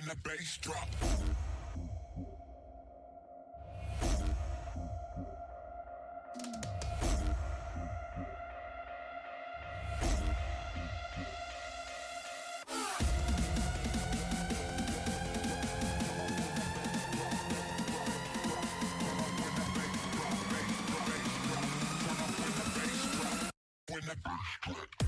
the bass drop. When the bass drop.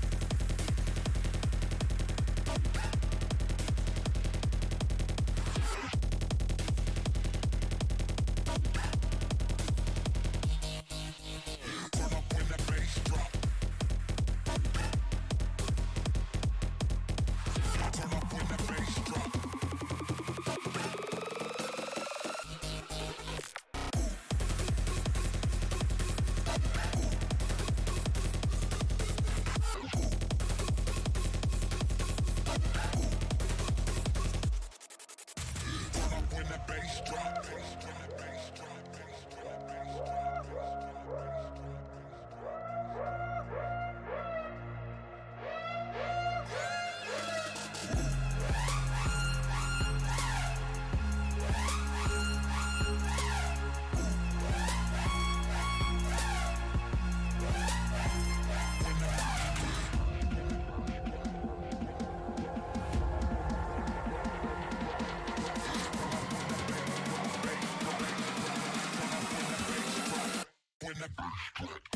When the bass drop.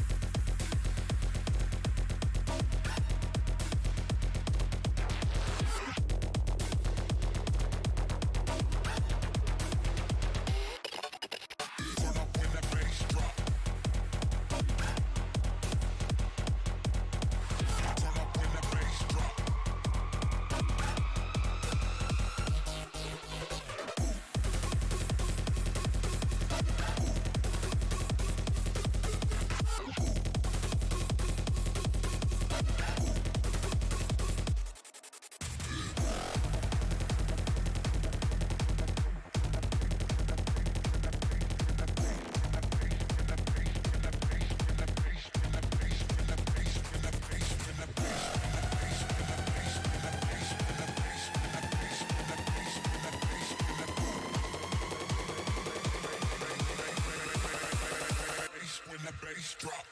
When the bass drop.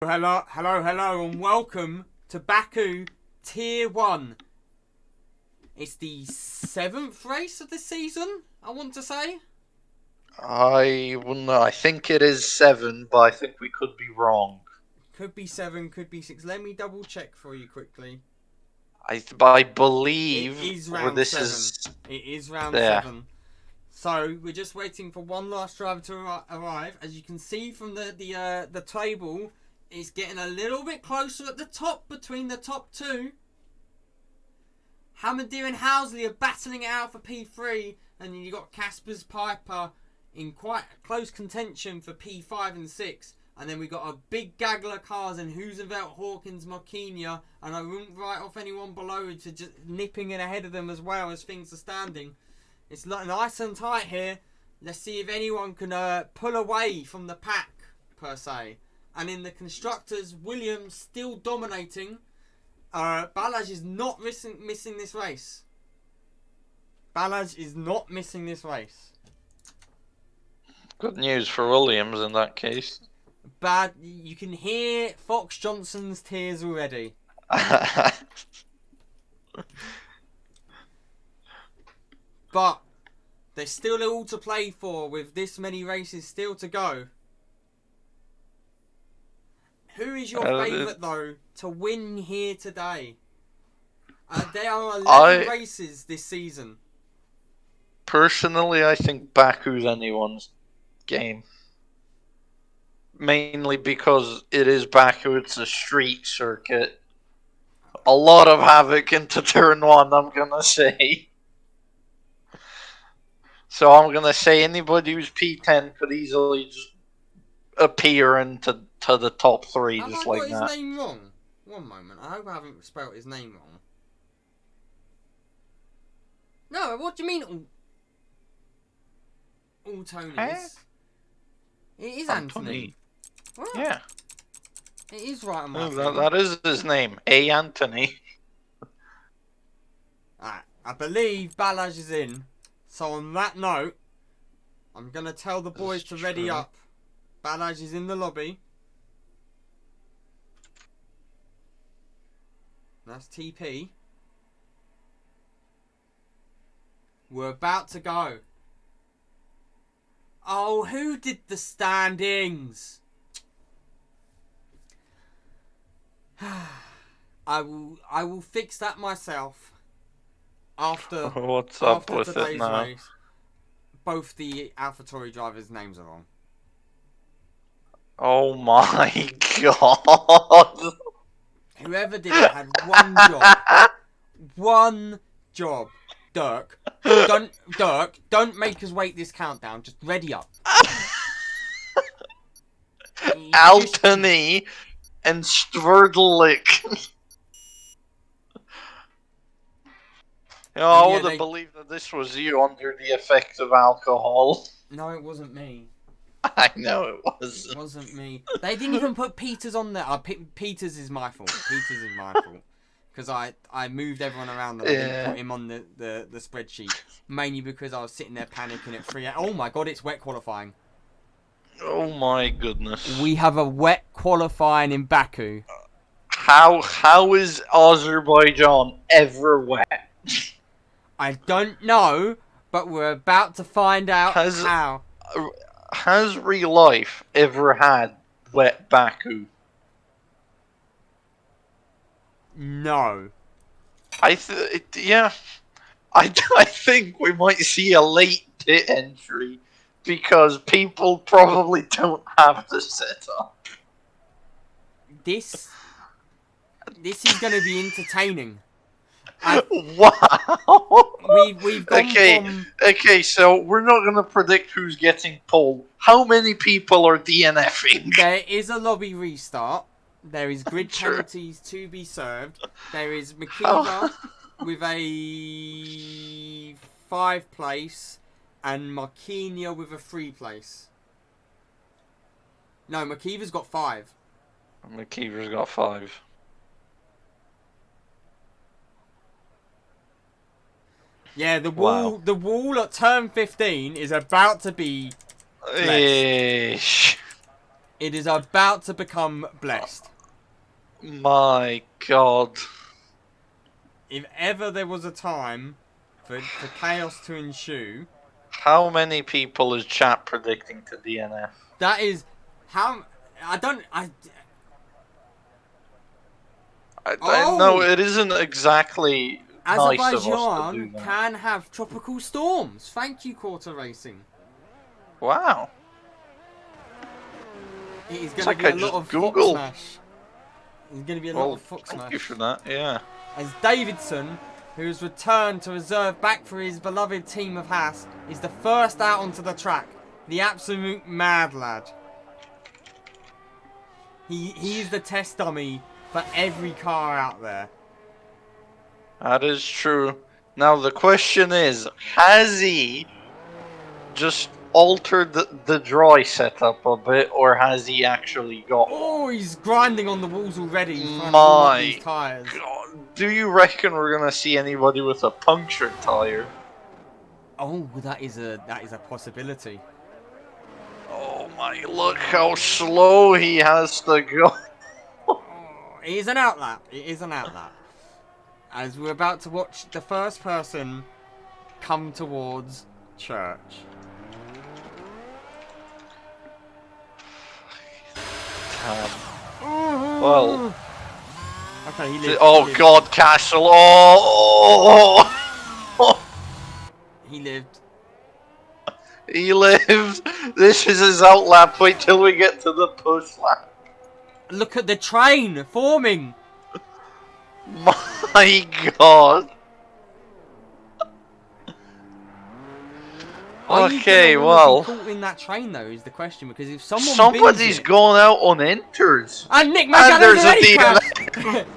Hello, and welcome to Baku Tier 1. It's the 7th race of the season, I want to say. I wouldn't know. I think it is 7, but I think we could be wrong. Could be 7, could be 6. Let me double check for you quickly. I believe It is where round this 7. is. It is round Yeah. 7. So, we're just waiting for one last driver to arrive. As you can see from the table, it's getting a little bit closer at the top between the top two. Hammerdeer and Housley are battling it out for P3, and then you got Casper's Piper in quite close contention for P5 and 6. And then we got a big gaggle of cars in Hoosenvelt, Hawkins, Marquinhos, and I wouldn't write off anyone below to just nipping in ahead of them as well as things are standing. It's nice and tight here. Let's see if anyone can pull away from the pack, per se. And in the constructors, Williams still dominating. Balaj is not missing this race. Balaj is not missing this race. Good news for Williams in that case. Bad. You can hear Fox Johnson's tears already. But there's still all to play for with this many races still to go. Who is your favourite, though, to win here today? There are 11 races this season. Personally, I think Baku's anyone's game. Mainly because it is Baku, it's a street circuit. A lot of havoc into turn 1, I'm gonna say. So I'm gonna say anybody who's P10 could easily just appear into the top 3 Have just I like got that. his name wrong? One moment. I hope I haven't spelt his name wrong. No, what do you mean all Tonys? Huh? It is Anthony. What? Yeah. It is right on my thing. That is his name. A. Anthony. Alright, I believe Balaj is in. So on that note, I'm going to tell the boys to ready up. Balaj is in the lobby. That's TP. We're about to go. Oh, who did the standings? I will fix that myself. After What's up with today's it now? race, both the AlphaTauri drivers' names are wrong. Oh my god! Whoever did it had one job. One job. Dirk, don't make us wait this countdown. Just ready up. Altony and Sverdlik. I would have believed that this was you under the effect of alcohol. No, it wasn't me. I know it wasn't. It wasn't me. They didn't even put Peters on there. Peters is my fault. Peters is my fault. Because I moved everyone around and I didn't put him on the spreadsheet. Mainly because I was sitting there panicking at 3 Oh my god, it's wet qualifying. Oh my goodness. We have a wet qualifying in Baku. How is Azerbaijan ever wet? I don't know, but we're about to find out how. Has real life ever had wet Baku? No. I think we might see a late pit entry because people probably don't have the setup. This is going to be entertaining. Wow. We've gone from... Okay, so we're not going to predict who's getting pulled. How many people are DNFing? There is a lobby restart. There is grid penalties to be served. There is Makiva with a 5 place and Marquinhos with a 3 place. No, Makiva's got 5. Makiva's got 5. Yeah, the wall at turn 15 is about to be Ish. It is about to become blessed. My God. If ever there was a time for chaos to ensue, How many people is chat predicting to DNF? that is how. I know it isn't exactly nice of us to do Azerbaijan that. can have tropical storms. Thank you, Quarter Racing. Wow. It is It's going to like be I a lot just of foot Googled. smash. There's going to be a lot Well, of foot thank smash. you for that, yeah. As Davidson, who has returned to reserve back for his beloved team of Haas, is the first out onto the track. The absolute mad lad. He is the test dummy for every car out there. That is true. Now the question is, has he just altered the dry setup a bit, or has he actually got one? Oh, he's grinding on the walls already, trying to warm up these tyres. God, do you reckon we're gonna see anybody with a punctured tire? Oh, that is a possibility. Oh my, look how slow he has to go. It is an outlap. It is an outlap. As we're about to watch the first person come towards church. Well, Okay, he lived. oh God, Castle! Oh, He lived. he lived. This is his outlap. Wait till we get to the push lap. Look at the train forming. My God. Okay, well, Caught in that train though is the question, because if someone somebody's going out on inters. And Nick And Mangano's there's a already DNF. crashed.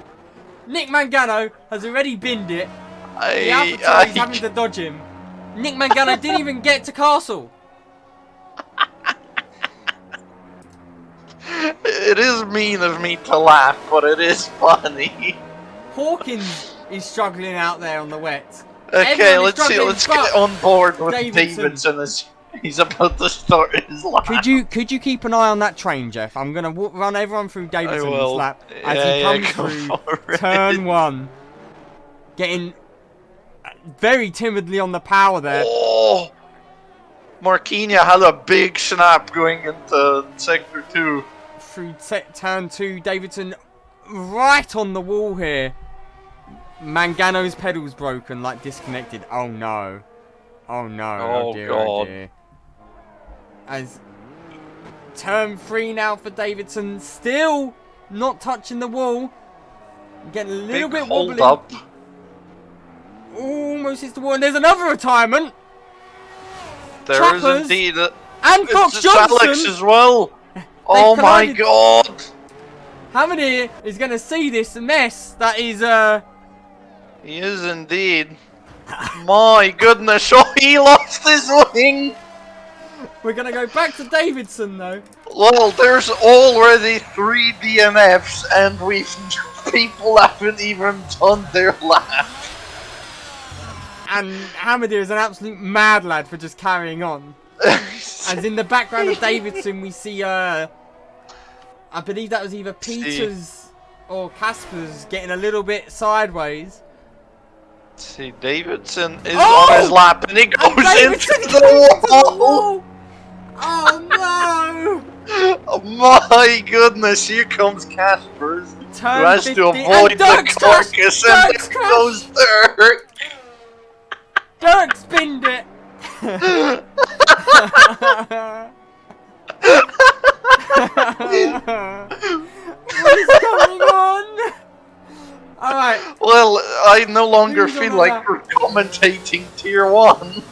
Nick Mangano has already binned it. The AlphaTauri's having to dodge him. Nick Mangano didn't even get to Castle. It is mean of me to laugh, but it is funny. Hawkins is struggling out there on the wet. Okay, Everyone is let's see. struggling, Let's but get on board with Davidson. Davidson as he's about to start his lap. Could you keep an eye on that train, Jeff? I'm gonna run everyone through Davidson's lap as he comes through turn 1, getting very timidly on the power there. Oh, Marquinhos had a big snap going into sector 2. Through turn 2, Davidson right on the wall here. Mangano's pedals broken, like disconnected. Oh no. Oh no. Oh, dear, God. oh dear. As turn 3 now for Davidson, still not touching the wall. Getting a little bit hold wobbly. up. Almost hits the wall, and there's another retirement. There is Trappers indeed. And Cox It's Alex Johnson. as well. Oh my collided. God. Hamidi is going to see this mess that is He is indeed. My goodness, oh, he lost his wing! We're going to go back to Davidson though. Well, there's already 3 DNFs and people haven't even done their lap. And Hamidi is an absolute mad lad for just carrying on. As in the background of Davidson we see, I believe that was either Peters or Casper's getting a little bit sideways. See, Davidson is on his lap and he goes into the wall! Oh no! Oh my goodness, here comes Casper's, who Turn has 50, to avoid the Dirk's crashed! carcass, and Dirk's there goes Dirk! Dirk spinned it! What is going on? Alright. Well, I no longer Who's on feel a like lap? we're commentating Tier 1.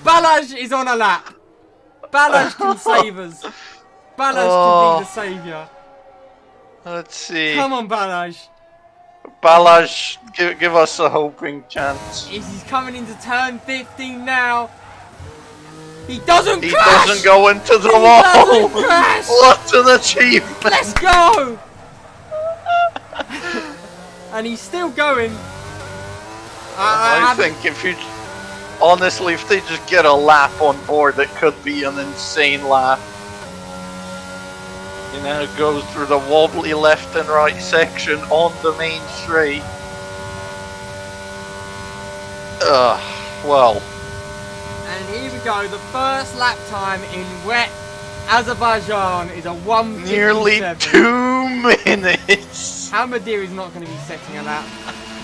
Balaj is on a lap. Balaj can save us. Balaj can be the saviour. Let's see. Come on, Balaj. Balaj, give us a hoping chance. He's coming into turn 15 now. He doesn't He crash! doesn't go into the He wall! doesn't crash! What an achievement! Let's go! And he's still going. I think if you... Honestly, if they just get a lap on board, it could be an insane lap. You know, goes through the wobbly left and right section on the main straight. Well. And here we go. The first lap time in wet Azerbaijan is a 1:57. Nearly 2 minutes. Hamadir is not going to be setting a lap.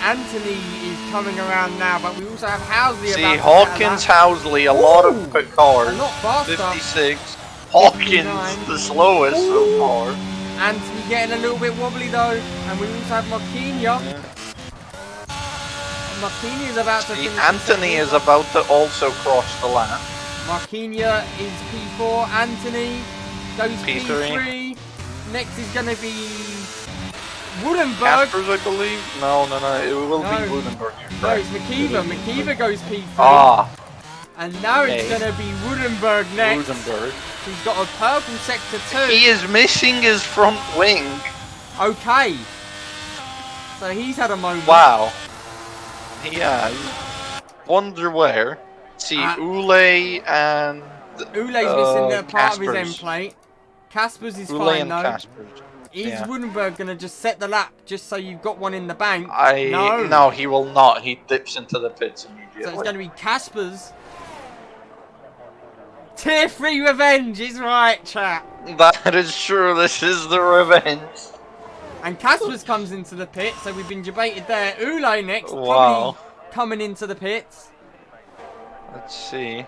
Anthony is coming around now, but we also have Housley See, about to Hawkins, set a lap. Housley, a lot of quick cars. A lot faster. 56. Hawkins, 59. the slowest so far. Anthony getting a little bit wobbly though, and we also have Marquinhos. Yeah. Marquinhos is about to finish. Anthony is about to also cross the lap. Marquinhos is P4. Anthony goes P3. P3. Next is going to be Woodenberg. Caspers, I believe. No, it will No. be Woodenberg. No, it's Makiva. Makiva goes P3. Ah, And now it's Okay. going to be Woodenberg next. Woodenberg. He's got a purple sector 2. He is missing his front wing. Okay. So he's had a moment. Wow. He has. Wonder where. See, Ule and Ule's missing the part of his Caspers. end plate. Caspers is Ule fine and though. Caspers. Is Yeah. Woodenberg going to just set the lap just so you've got one in the bank? No, he will not. He dips into the pits immediately. So it's going to be Caspers. Tier 3 revenge is right, chat. That is true. This is the revenge. And Caspers comes into the pit, so we've been debated there. Ule next, Wow. probably coming into the pits. Let's see.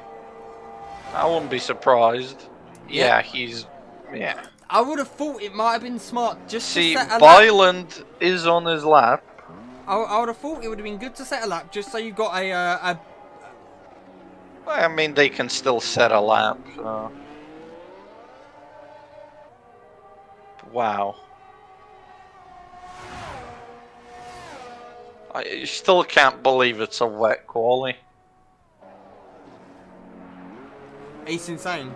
I wouldn't be surprised. Yeah, he's... Yeah. I would have thought it might have been smart just See, to set a lap. Byland is on his lap. I would have thought it would have been good to set a lap just so you've got a I mean, they can still set a lap, so... Wow. I still can't believe it's a wet quali. It's insane.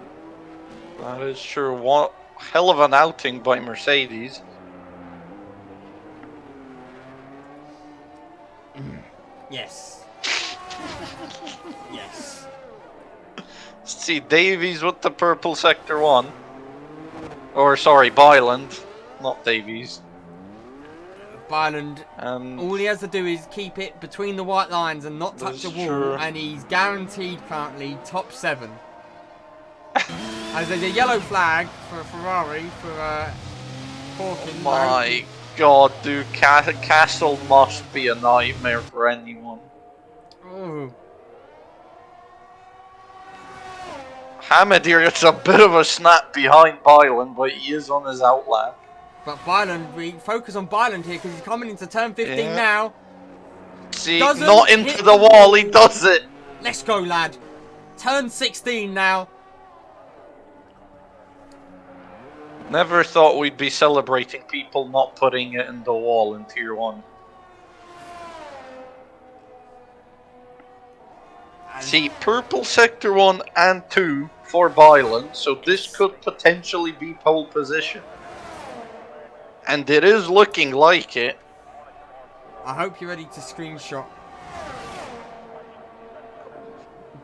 That is true. What hell of an outing by Mercedes. Yes. Yes. See, Davies with the purple sector 1. Or, sorry, Byland, not Davies. Byland, And all he has to do is keep it between the white lines and not touch a That's wall, true. and he's guaranteed currently top 7. As there's a yellow flag for Ferrari for Hawkins. my god, dude, Castle must be a nightmare for anyone. Ooh. Hamadir gets a bit of a snap behind Byland, but he is on his outlap. But Byland, we focus on Byland here because he's coming into turn 15 Yeah. now. See, Doesn't not into hit the wall, he does it. Let's go, lad. Turn 16 now. Never thought we'd be celebrating people not putting it in the wall in Tier 1. See, purple sector 1 and 2 for Byland, so this could potentially be pole position. And it is looking like it. I hope you're ready to screenshot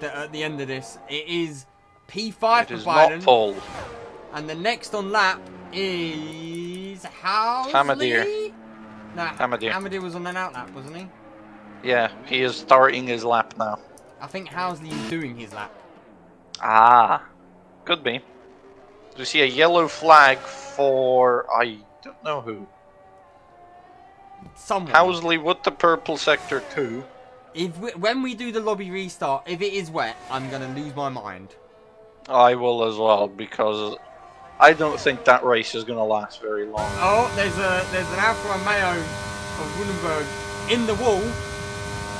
at the end of this. It is P5 It for is Biden. not pole. And the next on lap is Housley? Hamadir. No, Hamadir. Hamadir was on an out lap, wasn't he? Yeah, he is starting his lap now. I think Housley is doing his lap. Ah, could be. Do you see a yellow flag for... I don't know who. Someone. Housley with the purple sector 2. When we do the lobby restart, if it is wet, I'm going to lose my mind. I will as well, because I don't think that race is going to last very long. Oh, there's an Alfa Romeo of Woodenberg in the wall.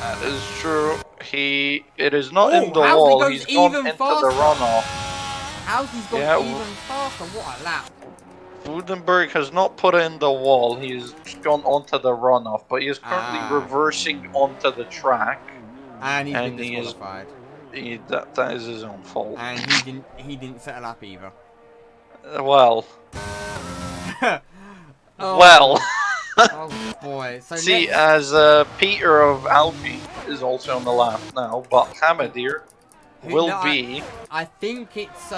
That is true. It is not Oh, in the Housley wall, goes he's gone even into faster. the runoff. Housley's gone Yeah, even faster. What a lap. Woodenberg has not put it in the wall, he has gone onto the runoff, but he is currently Ah. reversing onto the track. And he's been he is- disqualified. That is his own fault. And he didn't set a lap either. Well, Oh, well. oh boy. So See, next, as Peter of Albi is also on the lap now, but Hamadir will no, be... I think it's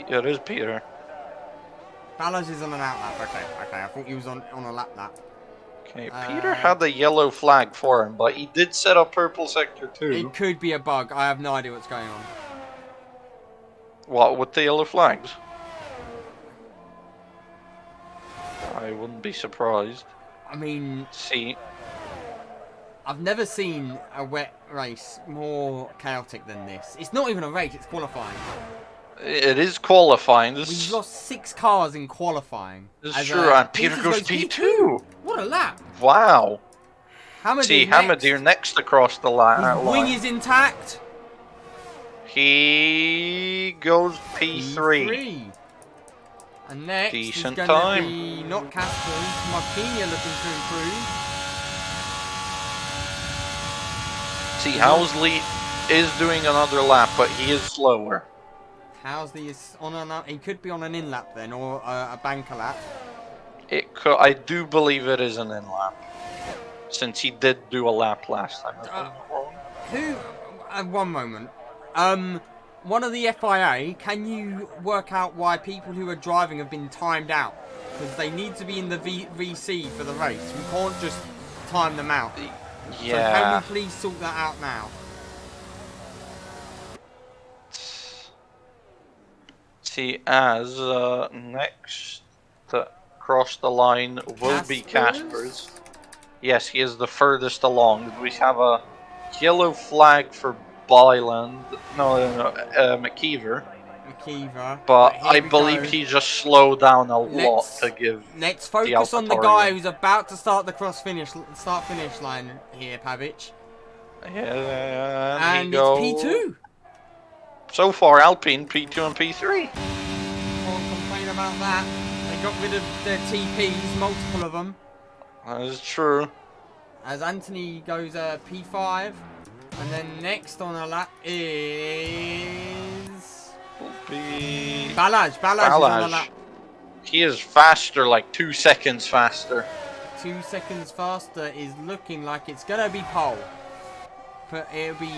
It is Peter. Ballas is on an out lap. Okay, I thought he was on a lap. Okay, Peter had a yellow flag for him, but he did set up purple sector 2. It could be a bug. I have no idea what's going on. What, with the yellow flags? I wouldn't be surprised. I mean, See, I've never seen a wet race more chaotic than this. It's not even a race, it's qualifying. it is qualifying. We've This lost 6 cars in qualifying. is true, and Peter goes P2. What a lap. Wow. Hamadir's See, next. Hamadir next across the line. His wing is intact. He goes P3. And next Decent is going time. to be not Casper, Marquinhos looking to improve. See, Housley is doing another lap, but he is slower. Housley is on an... He could be on an in-lap then, or a banker lap. It could, I do believe it is an in-lap, since he did do a lap last time. Who... one moment. One of the FIA, can you work out why people who are driving have been timed out? Because they need to be in the VC for the race. We can't just time them out. Yeah. So can we please sort that out now? See, as next to cross the line will be Casper's. Yes, he is the furthest along. We have a yellow flag for Byland. No, McKeever. But here I we believe go. he just slowed down a lot to give. Let's focus on the guy who's about to start the start-finish line here, Pavic. Yeah, and it's P2. So far, Alpine P2 and P3. Can't complain about that. They got rid of their TPs, multiple of them. That is true. As Anthony goes P5, and then next on a lap is Balaj. Balaj is on a lap. He is faster, like 2 seconds faster. 2 seconds faster is looking like it's gonna be pole. But it'll be...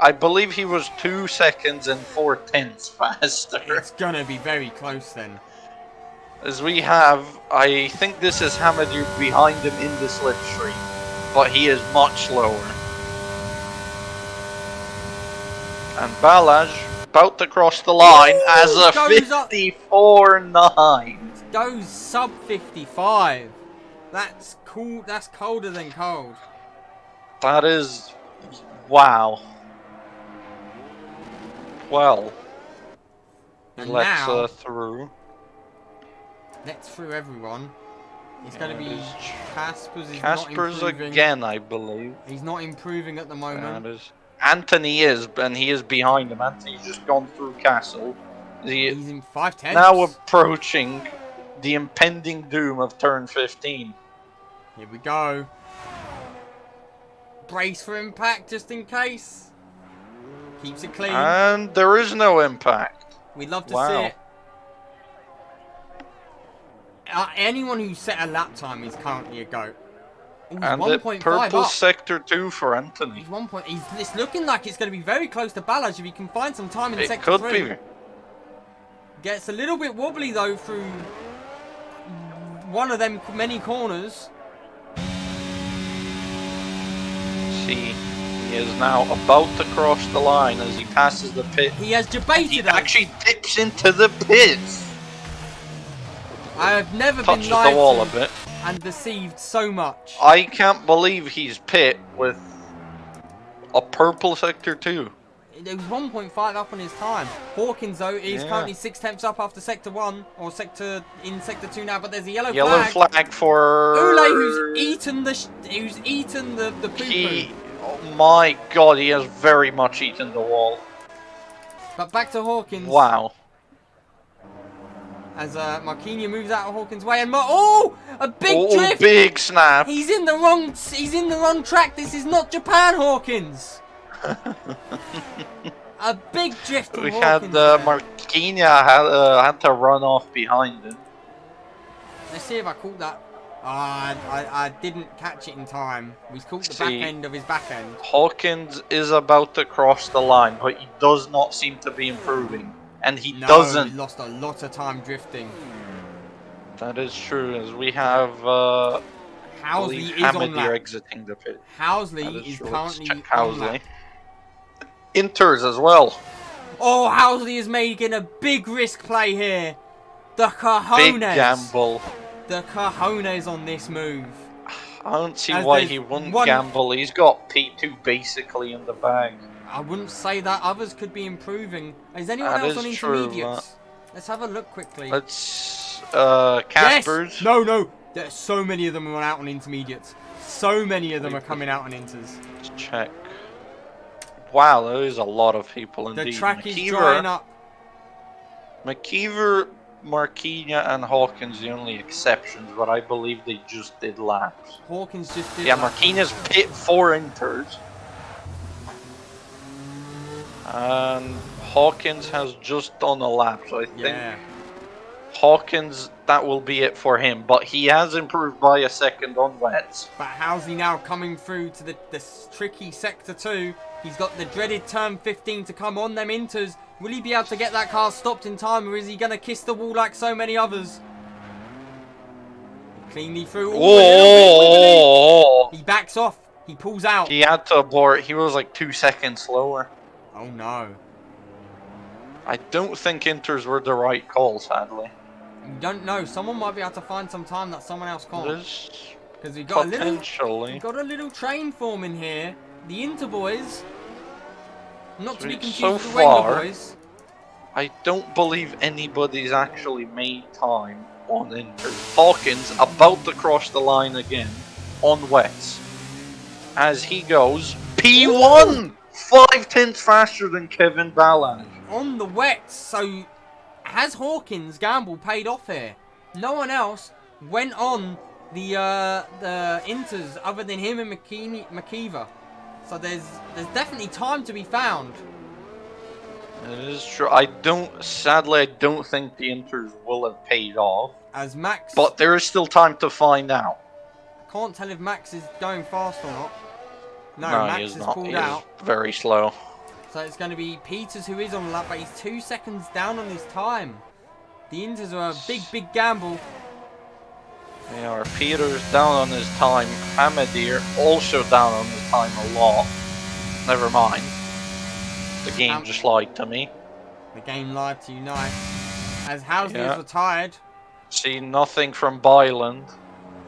I believe he was 2 seconds and 4/10 faster. It's gonna be very close then. As we have, I think this is Hamadir behind him in the slipstream, but he is much slower. And Balaj about to cross the line as a 54.9. Goes sub 55. That's cool. That's colder than cold. That is... wow. Well, and let's now, through. Let's through everyone. It's going to be Casper's. Casper's again, I believe. He's not improving at the moment. That is. Anthony is, and he is behind him. Anthony's just gone through Castle. He's in 5/10. Now approaching the impending doom of turn 15. Here we go. Brace for impact just in case. Keeps it clean. And there is no impact. We'd love to see it. Anyone who set a lap time is currently a GOAT. Ooh, and 1.5 purple up. sector 2 for Anthony. He's 1 point. It's looking like it's going to be very close to Balaj if he can find some time in It sector could 3. be. Gets a little bit wobbly though through one of them many corners. See, he is now about to cross the line as he passes the pit. He has debated He us. actually dips into the pits. I have never Touches been lied the wall to a bit. and deceived so much. I can't believe he's pit with a purple sector 2. It was 1.5 up on his time. Hawkins though is currently 6/10 up after sector 1 or sector 2 now, but there's a yellow flag for Ule, who's eaten the poo-poo. Oh my god, he has very much eaten the wall. But back to Hawkins. Wow. As Marquinhos moves out of Hawkins' way and a big drift. Big snap. He's in the wrong track. This is not Japan, Hawkins. A big drift from Hawkins. We had Marquinhos had to run off behind him. Let's see if I caught that. I didn't catch it in time. We caught the back end of his back end. Hawkins is about to cross the line, but he does not seem to be improving. And he doesn't. He lost a lot of time drifting. That is true, as we have, Housley believe is on Hamid lap. exiting the pit. Housley That is is true. Let's currently check on Housley. lap. Inters as well. Oh, Housley is making a big risk play here. The cojones. Big gamble. The cojones on this move. I don't see As why there's he wouldn't one- gamble. He's got P2 basically in the bag. I wouldn't say that. Others could be improving. Is anyone That else is on true, intermediates? Let's have a look quickly. Let's, Casper's. Yes! No. There's so many of them are out on intermediates. So many of them are coming out on inters. Let's check. Wow, there is a lot of people indeed. The track is drying up. McKeever, Marquinhos, and Hawkins the only exceptions, but I believe they just did laps. Hawkins just did. Yeah, laps. Marquinhos pit 4 inters. And Hawkins has just done a lap, so I think Yeah. Hawkins, that will be it for him. But he has improved by a second on wets. But Housley now coming through to the tricky sector 2. He's got the dreaded turn 15 to come on them inters. Will he be able to get that car stopped in time, or is he going to kiss the wall like so many others? Cleanly through. Ooh, a little bit. He backs off. He pulls out. He had to abort. He was like 2 seconds slower. Oh no. I don't think inters were the right call, sadly. You don't know. Someone might be able to find some time that someone else can't. There's Because we've got potentially. we've got a little train forming here. The Inter boys. Not to be confused So with the Wenger far, boys. I don't believe anybody's actually made time on inters. Hawkins about to cross the line again on wets. As he goes, P1! 5/10 faster than Kevin Ballan. On the wet, so has Hawkins' gamble paid off here? No one else went on the Inters other than him and McKeever. So there's definitely time to be found. It is true. Sadly, I don't think the Inters will have paid off. As Max, But there is still time to find out. I can't tell if Max is going fast or not. No, No, Max he is is not. pulled He out. is very slow. So it's going to be Peters who is on the lap, but he's 2 seconds down on his time. The Inters are a big gamble. Yeah, Peters down on his time. Hamadir also down on his time a lot. Never mind. The game just lied to me. The game lied to you, nice. As Housley Yeah. is retired. See nothing from Byland.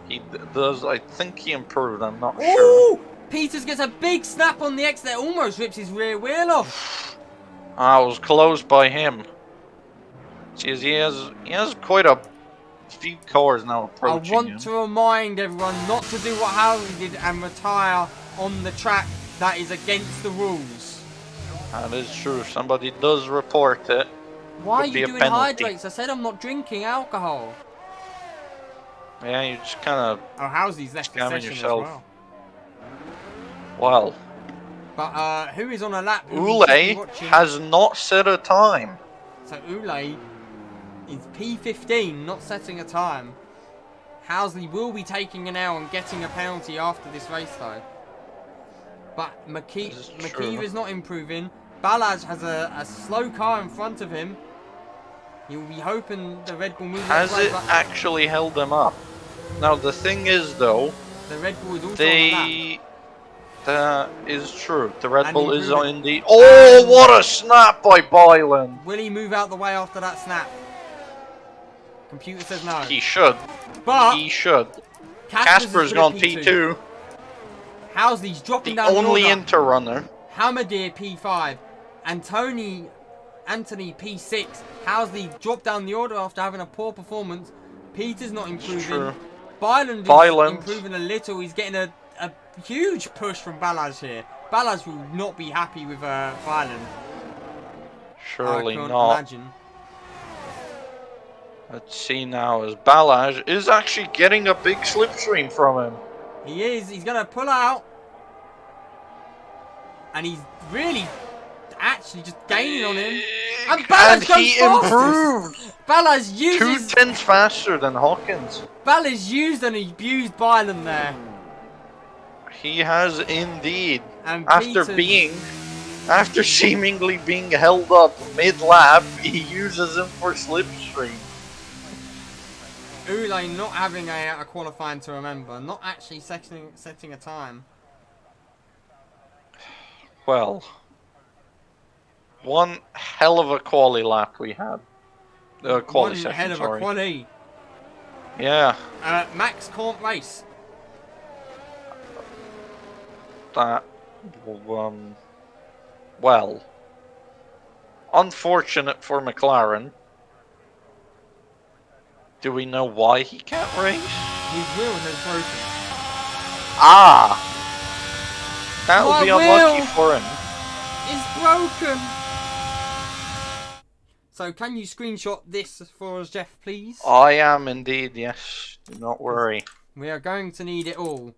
He does. I think he improved. I'm not sure. Ooh! Peters gets a big snap on the exit. Almost rips his rear wheel off. I was close by him. See, he has quite a few cars now I approaching want him. to remind everyone not to do what Housley did and retire on the track. That is against the rules. That is true. Somebody does report it. Why are Could be you a doing penalty. hydrates? I said I'm not drinking alcohol. Yeah, you just kind of. Oh, Housley's left the Scamming session yourself. as well. Well, But who is on a lap? Who we should be Ule watching? has not set a time. So Ule is P15, not setting a time. Housley will be taking an L and getting a penalty after this race though. But This is McKeever true. is not improving. Balaj has a slow car in front of him. You'll be hoping the Red Bull moves Has that way, it but actually held them up? Now the thing is though, the Red Bull is also on the lap. that is true. The Red And Bull is improving. on the. Oh, what a snap by Byland! Will he move out the way after that snap? Computer says no. He should. But He should. Casper's Casper's is gone at P2. Housley's dropping The down only the order. inter runner. Hamadir P5, Anthony P6. Housley dropped down the order after having a poor performance. Peter's not improving. True. Byland is Byland. improving a little. He's getting a huge push from Balaz here. Balaz will not be happy with Byland. Surely I can't not. imagine. Let's see now as Balaj is actually getting a big slipstream from him. He is. He's going to pull out. And he's really actually just gaining on him. And Balaz And goes he fastest. improved! Balaz uses... 2/10 faster than Hawkins. Balaz used and abused Byland there. He has indeed. And After after seemingly being held up mid-lap, he uses him for slipstream. Ule not having a qualifying to remember, not actually setting a time. Well, one hell of a quali lap we had. Quali One session, hell of a sorry. quali. Yeah. Max can't race. That, well, unfortunate for McLaren. Do we know why he can't race? His wheel has broken. Ah! That would My be unlucky wheel for him. is broken. So can you screenshot this for us, Jeff, please? I am indeed, yes. Do not worry. We are going to need it all.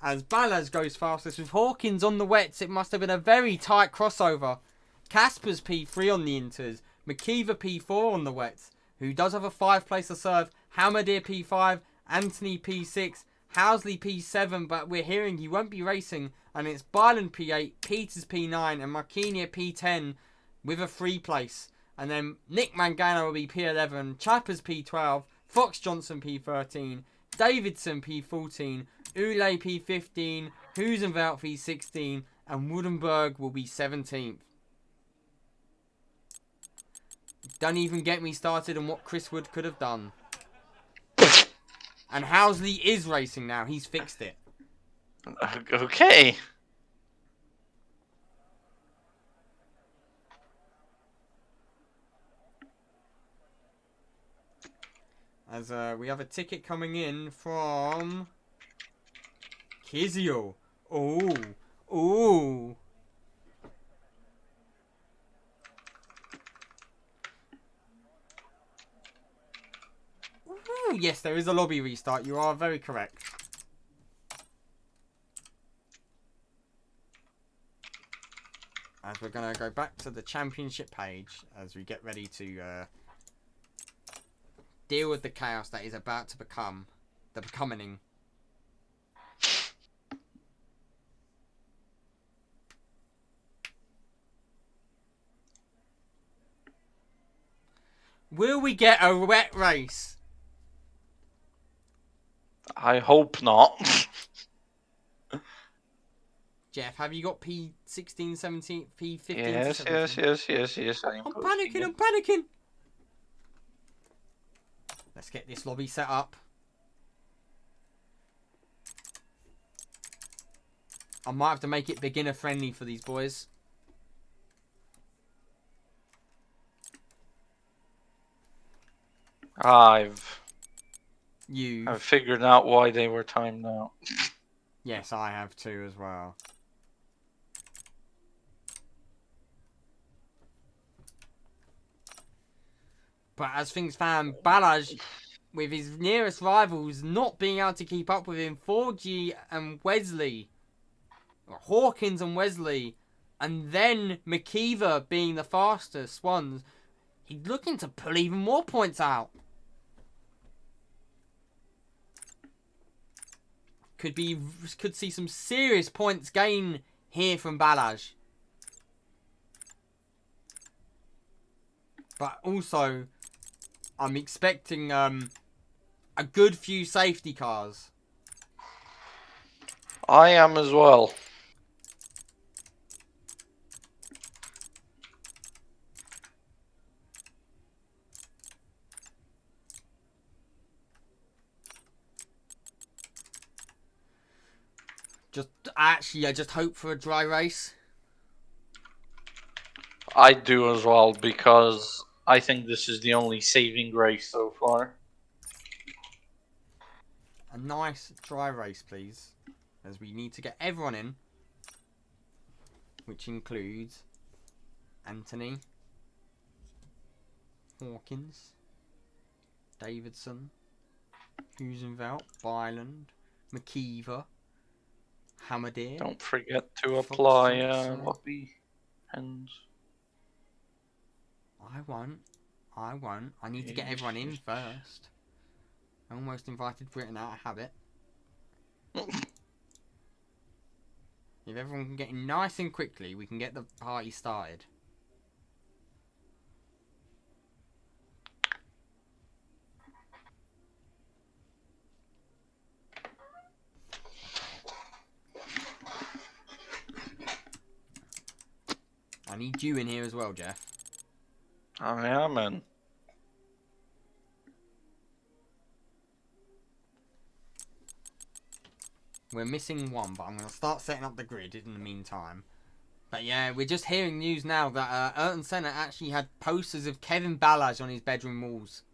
As Ballas goes fastest with Hawkins on the wets, it must have been a very tight crossover. Casper's P3 on the inters, McKeever P4 on the wets, who does have a 5-placer serve, Hamadir P5, Anthony P6, Housley P7, but we're hearing he won't be racing, and it's Byland P8, Peters P9, and Marquinhos P10 with a 3-place. And then Nick Mangano will be P11, Chappers P12, Fox Johnson P13, Davidson P14, Ule P15, Husenvelt P16, and Woodenberg will be 17th. Don't even get me started on what Chris Wood could have done. And Housley is racing now. He's fixed it. Okay. As we have a ticket coming in from Kizio. Oh. Ooh. Ooh, yes, there is a lobby restart. You are very correct. As we're going to go back to the championship page as we get ready to deal with the chaos that is about to become the becoming. Will we get a wet race? I hope not. Jeff, have you got P16, 17, P15 yes, to 17? yes. I'm panicking. Let's get this lobby set up. I might have to make it beginner friendly for these boys. I've You. figured out why they were timed out. Yes, I have too as well. But as things stand, Balaj, with his nearest rivals not being able to keep up with him, 4G and Wesley, or Hawkins and Wesley, and then McKeever being the fastest ones, he's looking to pull even more points out. Could see some serious points gain here from Balaj. But also, I'm expecting a good few safety cars. I am as well. I just hope for a dry race. I do as well, because I think this is the only saving grace so far. A nice dry race, please. As we need to get everyone in. Which includes Anthony, Hawkins, Davidson, Husenvelt, Byland, McKeever, Hamadir. Don't forget to Fox apply Johnson. lobby hands. I won't. I need to get everyone in first. I almost invited Britain out of habit. If everyone can get in nice and quickly, we can get the party started. I need you in here as well, Jeff. I am in. We're missing one, but I'm going to start setting up the grid in the meantime. But yeah, we're just hearing news now that Ayrton Senna actually had posters of Kevin Ballage on his bedroom walls.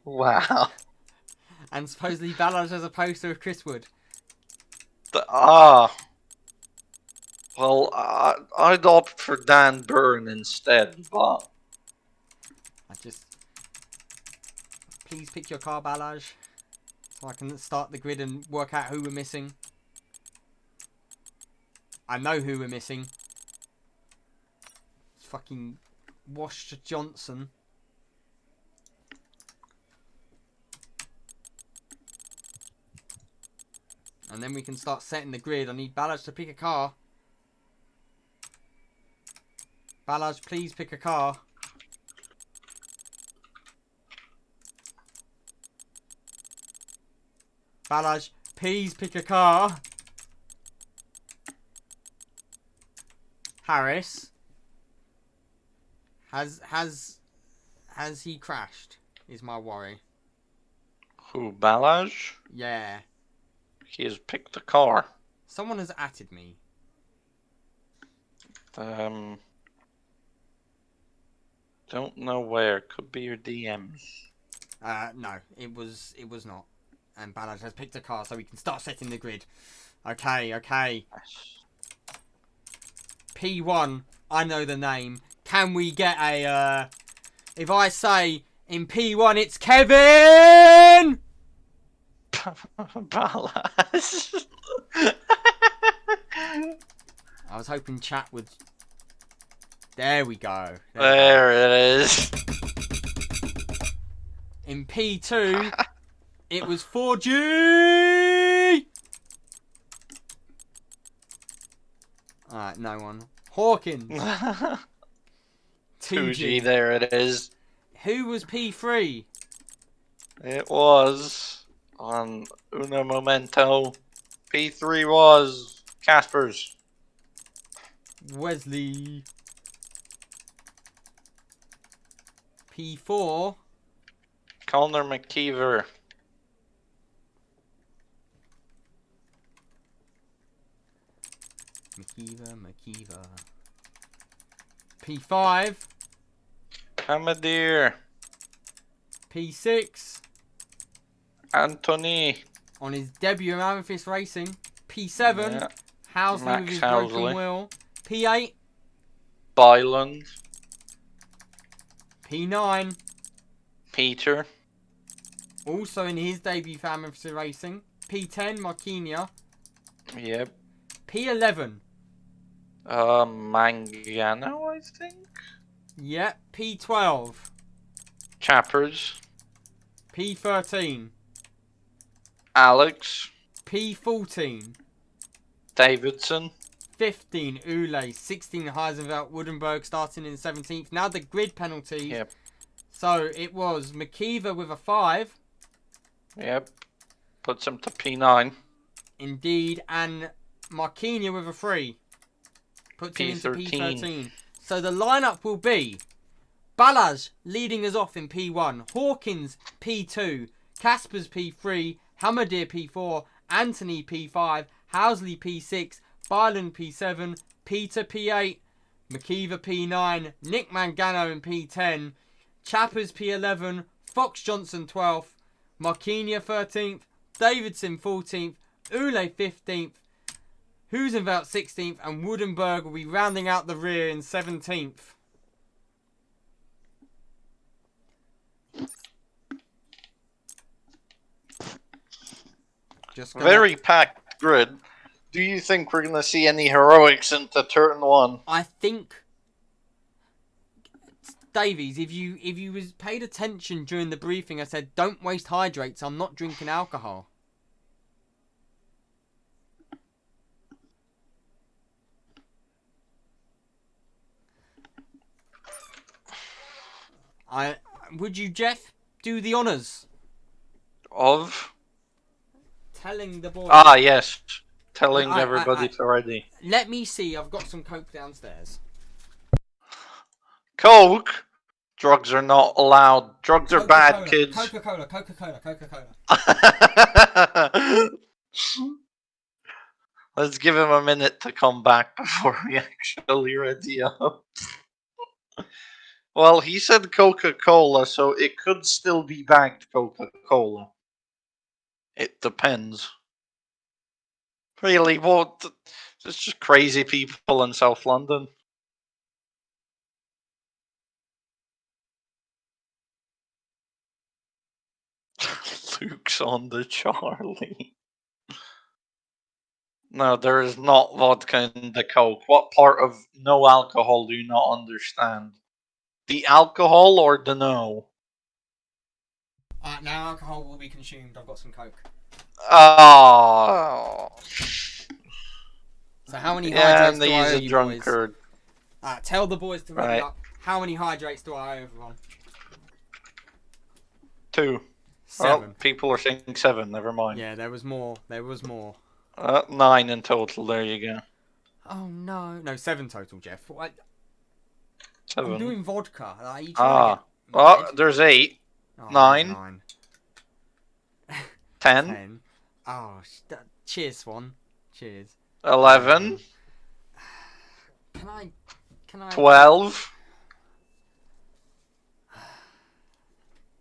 Wow. And supposedly Ballage has a poster of Chris Wood. Well, I'd opt for Dan Byrne instead, but... Please pick your car, Ballage. So I can start the grid and work out who we're missing. I know who we're missing. It's fucking Wash Johnson. And then we can start setting the grid. I need Ballage to pick a car. Ballage, please pick a car. Ballage, please pick a car. Harris. Has he crashed? Is my worry. Who, Ballage? Yeah. He has picked the car. Someone has atted me. Don't know where. Could be your DMs. No, it was not. And Ballard has picked a car, so we can start setting the grid. Okay. P1, I know the name. Can we get a, if I say in P1 it's Kevin! Ballage. I was hoping chat would... There we go. There it is. In P2, it was 4G! Alright, no one. Hawkins. 2G, there it is. Who was P3? It was on Uno Momento. P3 was Casper's. Wesley. P4. Connor McKeever. McKeever. P5. Hamadir. P6. Anthony. On his debut in Amethyst Racing. P7. Yeah. Housley Max with his Housley. broken wheel. P8. Byland. P9. Peter. Also in his debut for Amethyst Racing. P10. Marquinhos. Yep. P11. Mangano, I think. Yep. P12. Chappers. P13. Alex. P14. Davidson. 15 Ule, 16 Heisenfeld, Woodenberg starting in 17th. Now the grid penalties. Yep. So it was McKeever with a 5. Yep. Puts him to P9. Indeed. And Marquinhos with a 3. Puts him into P13. So the lineup will be Balaz leading us off in P1. Hawkins P2. Caspers P3. Hamadir P4. Anthony P5. Housley P6. Byland P7, Peter P8, McKeever P9, Nick Mangano in P10, Chappers P11, Fox Johnson 12th, Marquinhos 13th, Davidson 14th, Ule 15th, Huizenveld 16th, and Woodenberg will be rounding out the rear in 17th. Very packed grid. Do you think we're going to see any heroics into turn 1? I think, Davies, if you was paid attention during the briefing, I said don't waste hydrates. I'm not drinking alcohol. Would you, Jeff, do the honours? Of? telling the boys. Ah, yes. Telling I- everybody to ready. Let me see. I've got some Coke downstairs. Coke? Drugs are not allowed. Drugs are bad, Coca-Cola. kids. Coca-Cola. Coca-Cola. Coca-Cola. Let's give him a minute to come back before we actually ready up. Well, he said Coca-Cola, so it could still be bagged Coca-Cola. It depends. Really, what? It's just crazy people in South London. Luke's on the Charlie. No, there is not vodka in the Coke. What part of no alcohol do you not understand? The alcohol or the no? Now alcohol will be consumed. I've got some Coke. Oh. So how many Yeah, hydrates do I he's owe a you, boys? drunkard. Tell the boys to ready Right. up. How many hydrates do I owe everyone? 2. 7. Oh, people are saying 7. Never mind. Yeah, there was more. There was more. 9 in total. There you go. Oh no. No, 7 total, Jeff. What? 7. I'm doing vodka. Are you trying to get Oh, mad? there's 8. Oh, 9. there's 9. 10. 10. Oh, cheers, Swan. Cheers. 11. Can I? 12.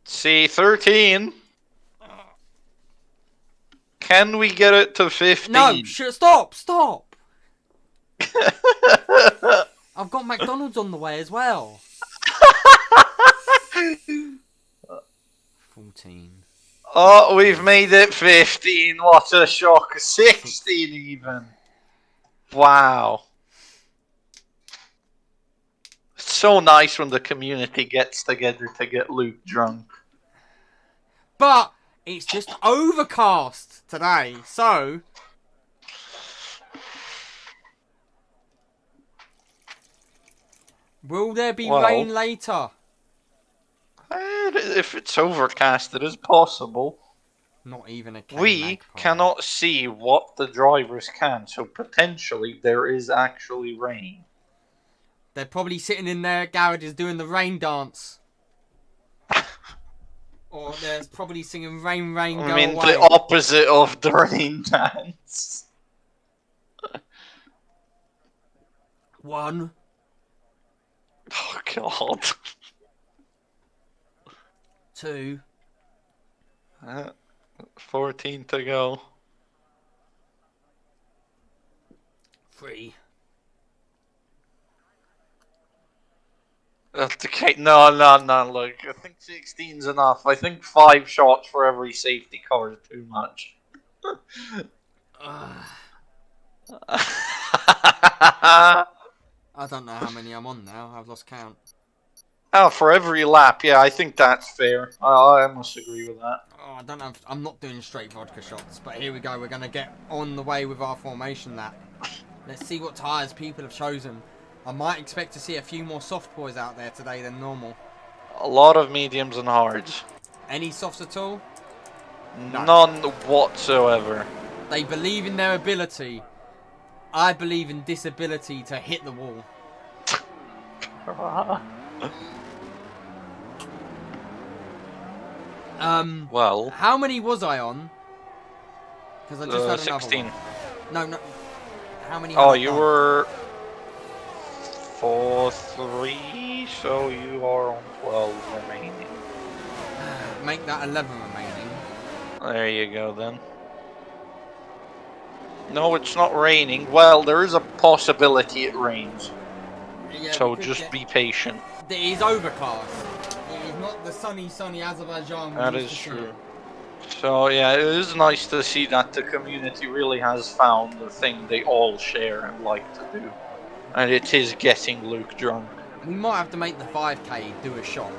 See, 13. Can we get it to 15? No, stop! I've got McDonald's on the way as well. 14. Oh, we've made it 15. What a shock. 16 even. Wow. It's so nice when the community gets together to get Luke drunk. But it's just overcast today, so will there be Well, rain later? If it's overcast, it is possible. Not even a We magpie. cannot see what the drivers can, so potentially there is actually rain. They're probably sitting in their garages doing the rain dance. Or they're probably singing Rain, Rain, Go I mean, Away. the opposite of the rain dance. 1. Oh, God. 2. 14 to go. 3. Okay, no, look, I think 16's enough. I think 5 shots for every safety car is too much. I don't know how many I'm on now. I've lost count. Oh, for every lap, yeah, I think that's fair. I must agree with that. Oh, I don't know. I'm not doing straight vodka shots, but here we go. We're going to get on the way with our formation lap. Let's see what tyres people have chosen. I might expect to see a few more soft boys out there today than normal. A lot of mediums and hards. Any softs at all? No. None whatsoever. They believe in their ability. I believe in disability to hit the wall. Well, How many was I on? Because I just had 16. another one. No. How many? Oh, had I you done? were 4-3, so you are on 12 remaining. Make that 11 remaining. There you go then. No, it's not raining. Well, there is a possibility it rains. Yeah, So just be patient. It is overcast. It is not the sunny Azerbaijan. That is true. So yeah, it is nice to see that the community really has found the thing they all share and like to do. And it is getting Luke drunk. We might have to make the 5k do a shot.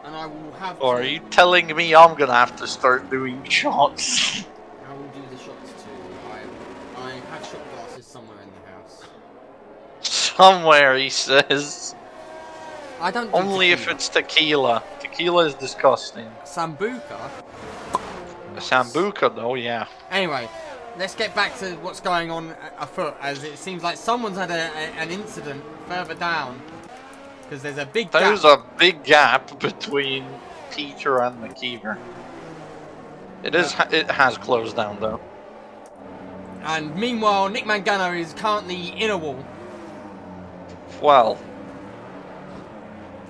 And I will have Or to... are you telling me I'm gonna have to start doing shots? I will do the shots too. I have shot glasses somewhere in the house. Somewhere, he says. I don't do Only if tequila. it's tequila. tequila is disgusting. Sambuca. Sambuca, though, yeah. Anyway, let's get back to what's going on afoot, as it seems like someone's had an incident further down. Because there's a big gap. There's a big gap between Peter and McKeever. It has closed down, though. And meanwhile, Nick Mangano is currently in a wall. Well.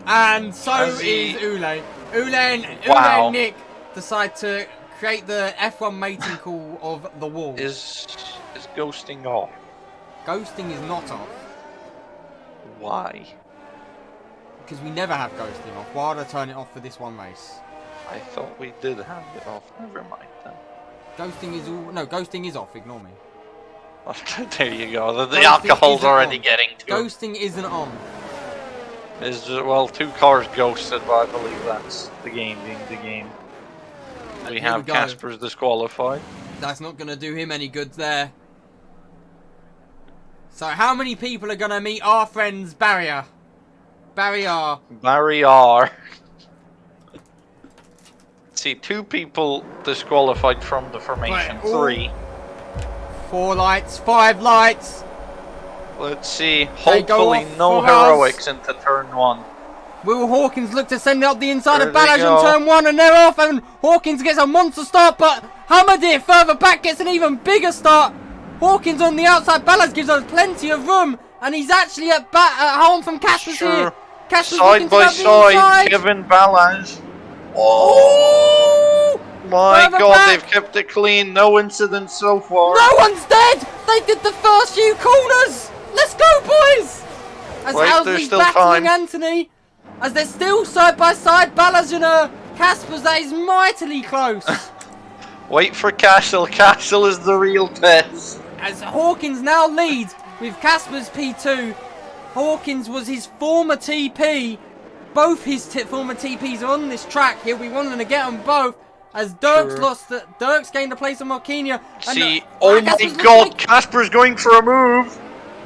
And so Has is he- Ule. Ule and Nick decide to create the F1 mating call of the wall. Is ghosting off? Ghosting is not off. Why? Because we never have ghosting off. Why would I turn it off for this one race? I thought we did have it off. Never mind then. Ghosting is all... No, ghosting is off. Ignore me. There you go. The Ghosting alcohol's isn't already on. getting to him. Ghosting isn't on. Is well, 2 cars ghosted, but I believe that's the game being the game. And We here have go. Casper's disqualified. That's not going to do him any good there. So how many people are going to meet our friends Barrier? Barrier. Barry R. See, 2 people disqualified from the formation. Right, all- 3. 4 lights, 5 lights. Let's see. They go Hopefully, off no for us. heroics into turn 1. Will Hawkins look to send it up the inside There of they Ballage go. on turn 1, and they're off, and Hawkins gets a monster start, but Hammerdeer further back gets an even bigger start. Hawkins on the outside, Ballage gives us plenty of room, and he's actually at home from Casper's Sure. here. Casper's Side looking to by go up the inside. side, Kevin Ballange. Oh Ooh! my Further god, back. they've kept it clean. No incidents so far. No one's dead! They did the first few corners! Let's go, boys! As Wait, there's Housley's still battling time. Anthony, as they're still side by side, Ballage and Casper's, that is mightily close. Wait for Castle. Castle is the real test. As Hawkins now leads with Casper's P2. Hawkins was his former TP. Both his former TPs are on this track. He'll be wanting to get them both. As Dirk's Sure. Dirk's gained a place on Marquinhos. See, oh my Casper's god, looking- Casper's going for a move.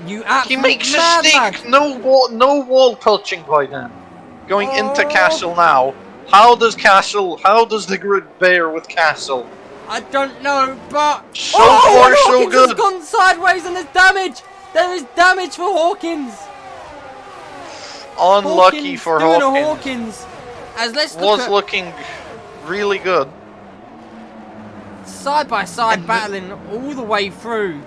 You He absolute makes a madman. stick. No wall touching by them. Going into Oh. Castle now. How does the grid bear with Castle? I don't know, but So far, and so Hawkins good. has gone sideways and there's damage. There is damage for Hawkins. Unlucky Hawkins for doing a Hawkins. Hawkins. As let's look Was at looking really good. side by side battling all the way through.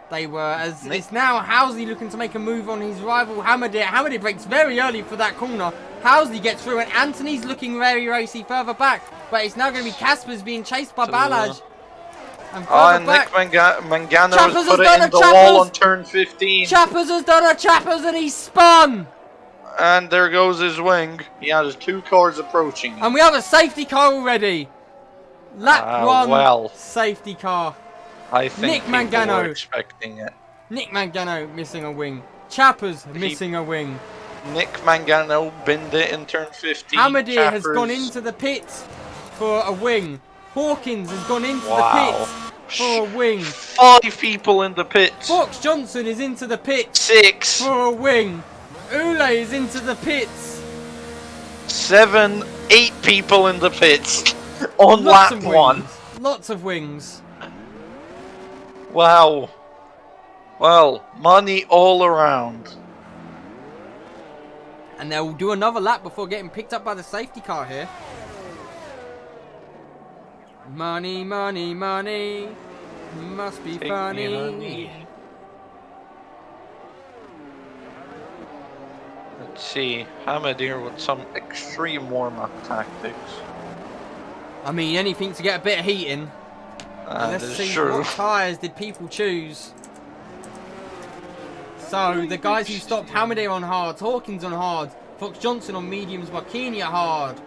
They were, as it's now Housley looking to make a move on his rival Hammerdeer. Hammerdeer breaks very early for that corner. Housley gets through and Anthony's looking very racy further back. But it's now going to be Casper's being chased by Ballage. And further And back, Nick Mangano Chappers has has put it done in a the Chappers. wall on turn 15. Chappers has done a Chappers and he's spun. And there goes his wing. He has 2 cars approaching him. And we have a safety car already. Lap 1 well. safety car. I think Nick people Mangano. were expecting it. Nick Mangano missing a wing. Chappers missing a wing. Nick Mangano binned it in turn 15. Hammerdeer has Chappers- gone into the pits for a wing. Hawkins has gone into Wow. the pits for a wing. 5 people in the pits. Fox Johnson is into the pits 6, for a wing. Ule is into the pits. 7, 8 people in the pits on Lots lap of 1. wings. Lots of wings. Wow. Well, money all around. And they'll do another lap before getting picked up by the safety car here. Money, money, money. Must be Take me, funny. honey. Let's see, Hamadir with some extreme warm-up tactics. I mean, anything to get a bit of heat in. And That let's is see true. what tyres did people choose. So, the guys who stopped Hammerdeer on hards, Hawkins on hard, Fox Johnson on mediums, Marquinhos hard,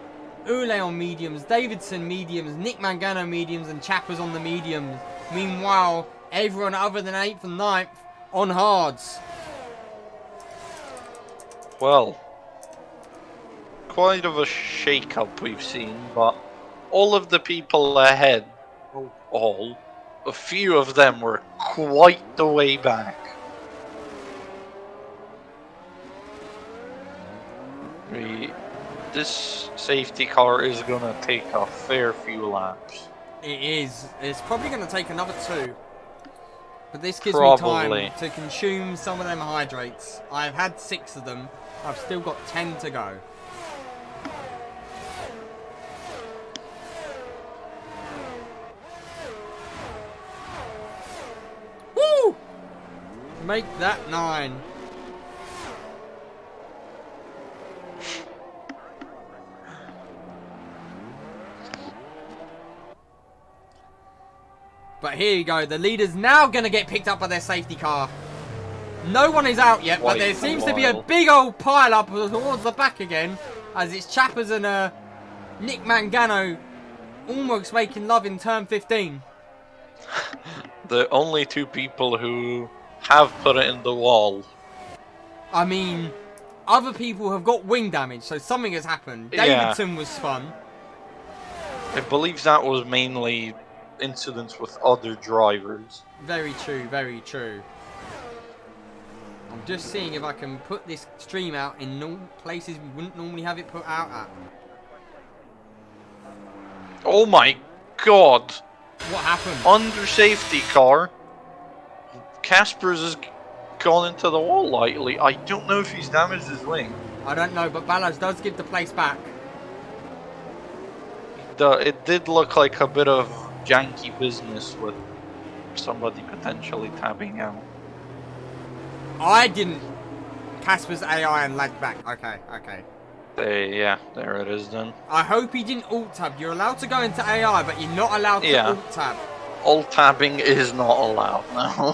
Ule on mediums, Davidson mediums, Nick Mangano mediums, and Chappers on the mediums. Meanwhile, everyone other than 8th and 9th on hards. Well, quite of a shake-up we've seen, but all of the people ahead, a few of them were quite the way back. This safety car is gonna take a fair few laps. It is. It's probably going to take another 2. But this gives me Probably. time to consume some of them hydrates. I've had 6 of them. I've still got 10 to go. Woo! Make that 9. But here you go. The leader's now going to get picked up by their safety car. No one is out yet, but there seems to be a big old pile up towards the back again. As it's Chappers and Nick Mangano almost making love in turn 15. The only 2 people who have put it in the wall. I mean, other people have got wing damage, so something has happened. Yeah. Davidson was spun. I believe that was mainly incidents with other drivers. Very true, very true. I'm just seeing if I can put this stream out in places we wouldn't normally have it put out at. Oh my god! What happened? Under safety car, Casper's has gone into the wall lightly. I don't know if he's damaged his wing. I don't know, but Ballas does give the place back. It did look like a bit of janky business with somebody potentially tabbing out. I didn't. Casper's AI and lagged back. Okay, okay. Yeah, there it is then. I hope he didn't alt tab. You're allowed to go into AI, but you're not allowed to alt tab. Alt tabbing is not allowed now.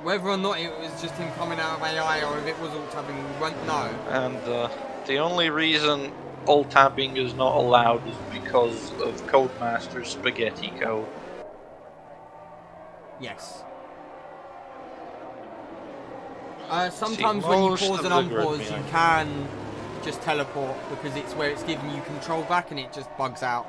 Whether or not it was just him coming out of AI or if it was alt tabbing, we won't know. And the only reason alt tabbing is not allowed is because of Codemaster's spaghetti code. Yes. Sometimes when you pause and unpause, you can just teleport because it's where it's giving you control back and it just bugs out.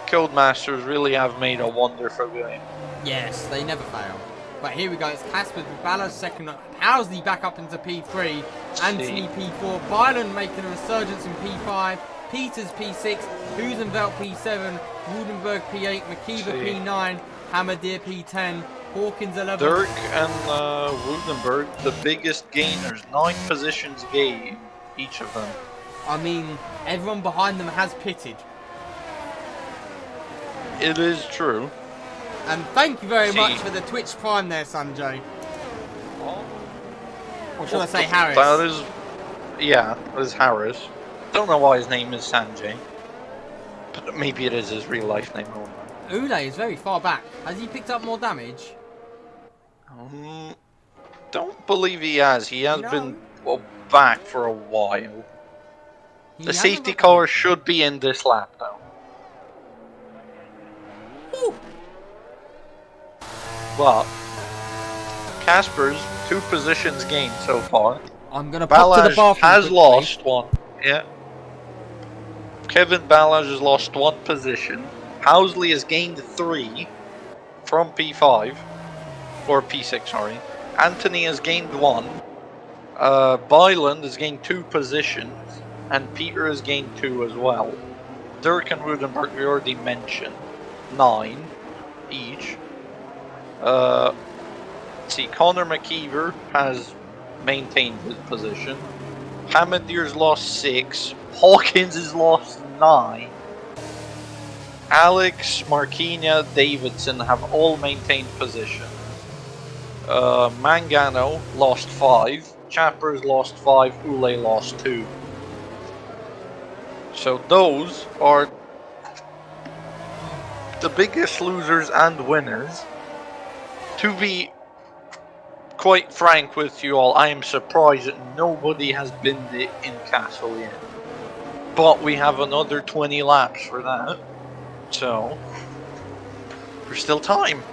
Codemasters really have made a wonderful game. Yes, they never fail. But here we go, it's Casper with Ballas second, Housley back up into P3, Anthony P4, Byron making a resurgence in P5, Peters P6, Husenveld P7, Rudenberg P8, McKeever P9, Hammerdeer P10, Hawkins 11. Dirk and Rudenberg, the biggest gainers, 9 positions gained, each of them. I mean, everyone behind them has pitted. It is true. And thank you very much for the Twitch Prime there, Sanjay. Or should I say Harris? That is, yeah, that is Harris. Don't know why his name is Sanjay. But maybe it is his real life name. Ule is very far back. Has he picked up more damage? Don't believe he has. He has been back for a while. The safety car should be in this lap though. Ooh. But Casper's 2 positions gained so far. I'm gonna pop to the bathroom. Has quickly. lost 1. Yeah. Kevin Ballage has lost 1 position. Housley has gained 3 from P5 or P6. Sorry. Anthony has gained 1. Byland has gained 2 positions, and Peter has gained 2 as well. Dirk and Rudenberg we already mentioned, 9 each. See, Connor McKeever has maintained his position. Hamadir's lost 6. Hawkins has lost 9. Alex, Marquina, Davidson have all maintained position. Mangano lost 5. Chappers lost 5. Ule lost 2. So those are the biggest losers and winners. To be quite frank with you all, I am surprised that nobody has been in Castle yet. But we have another 20 laps for that. So, there's still time.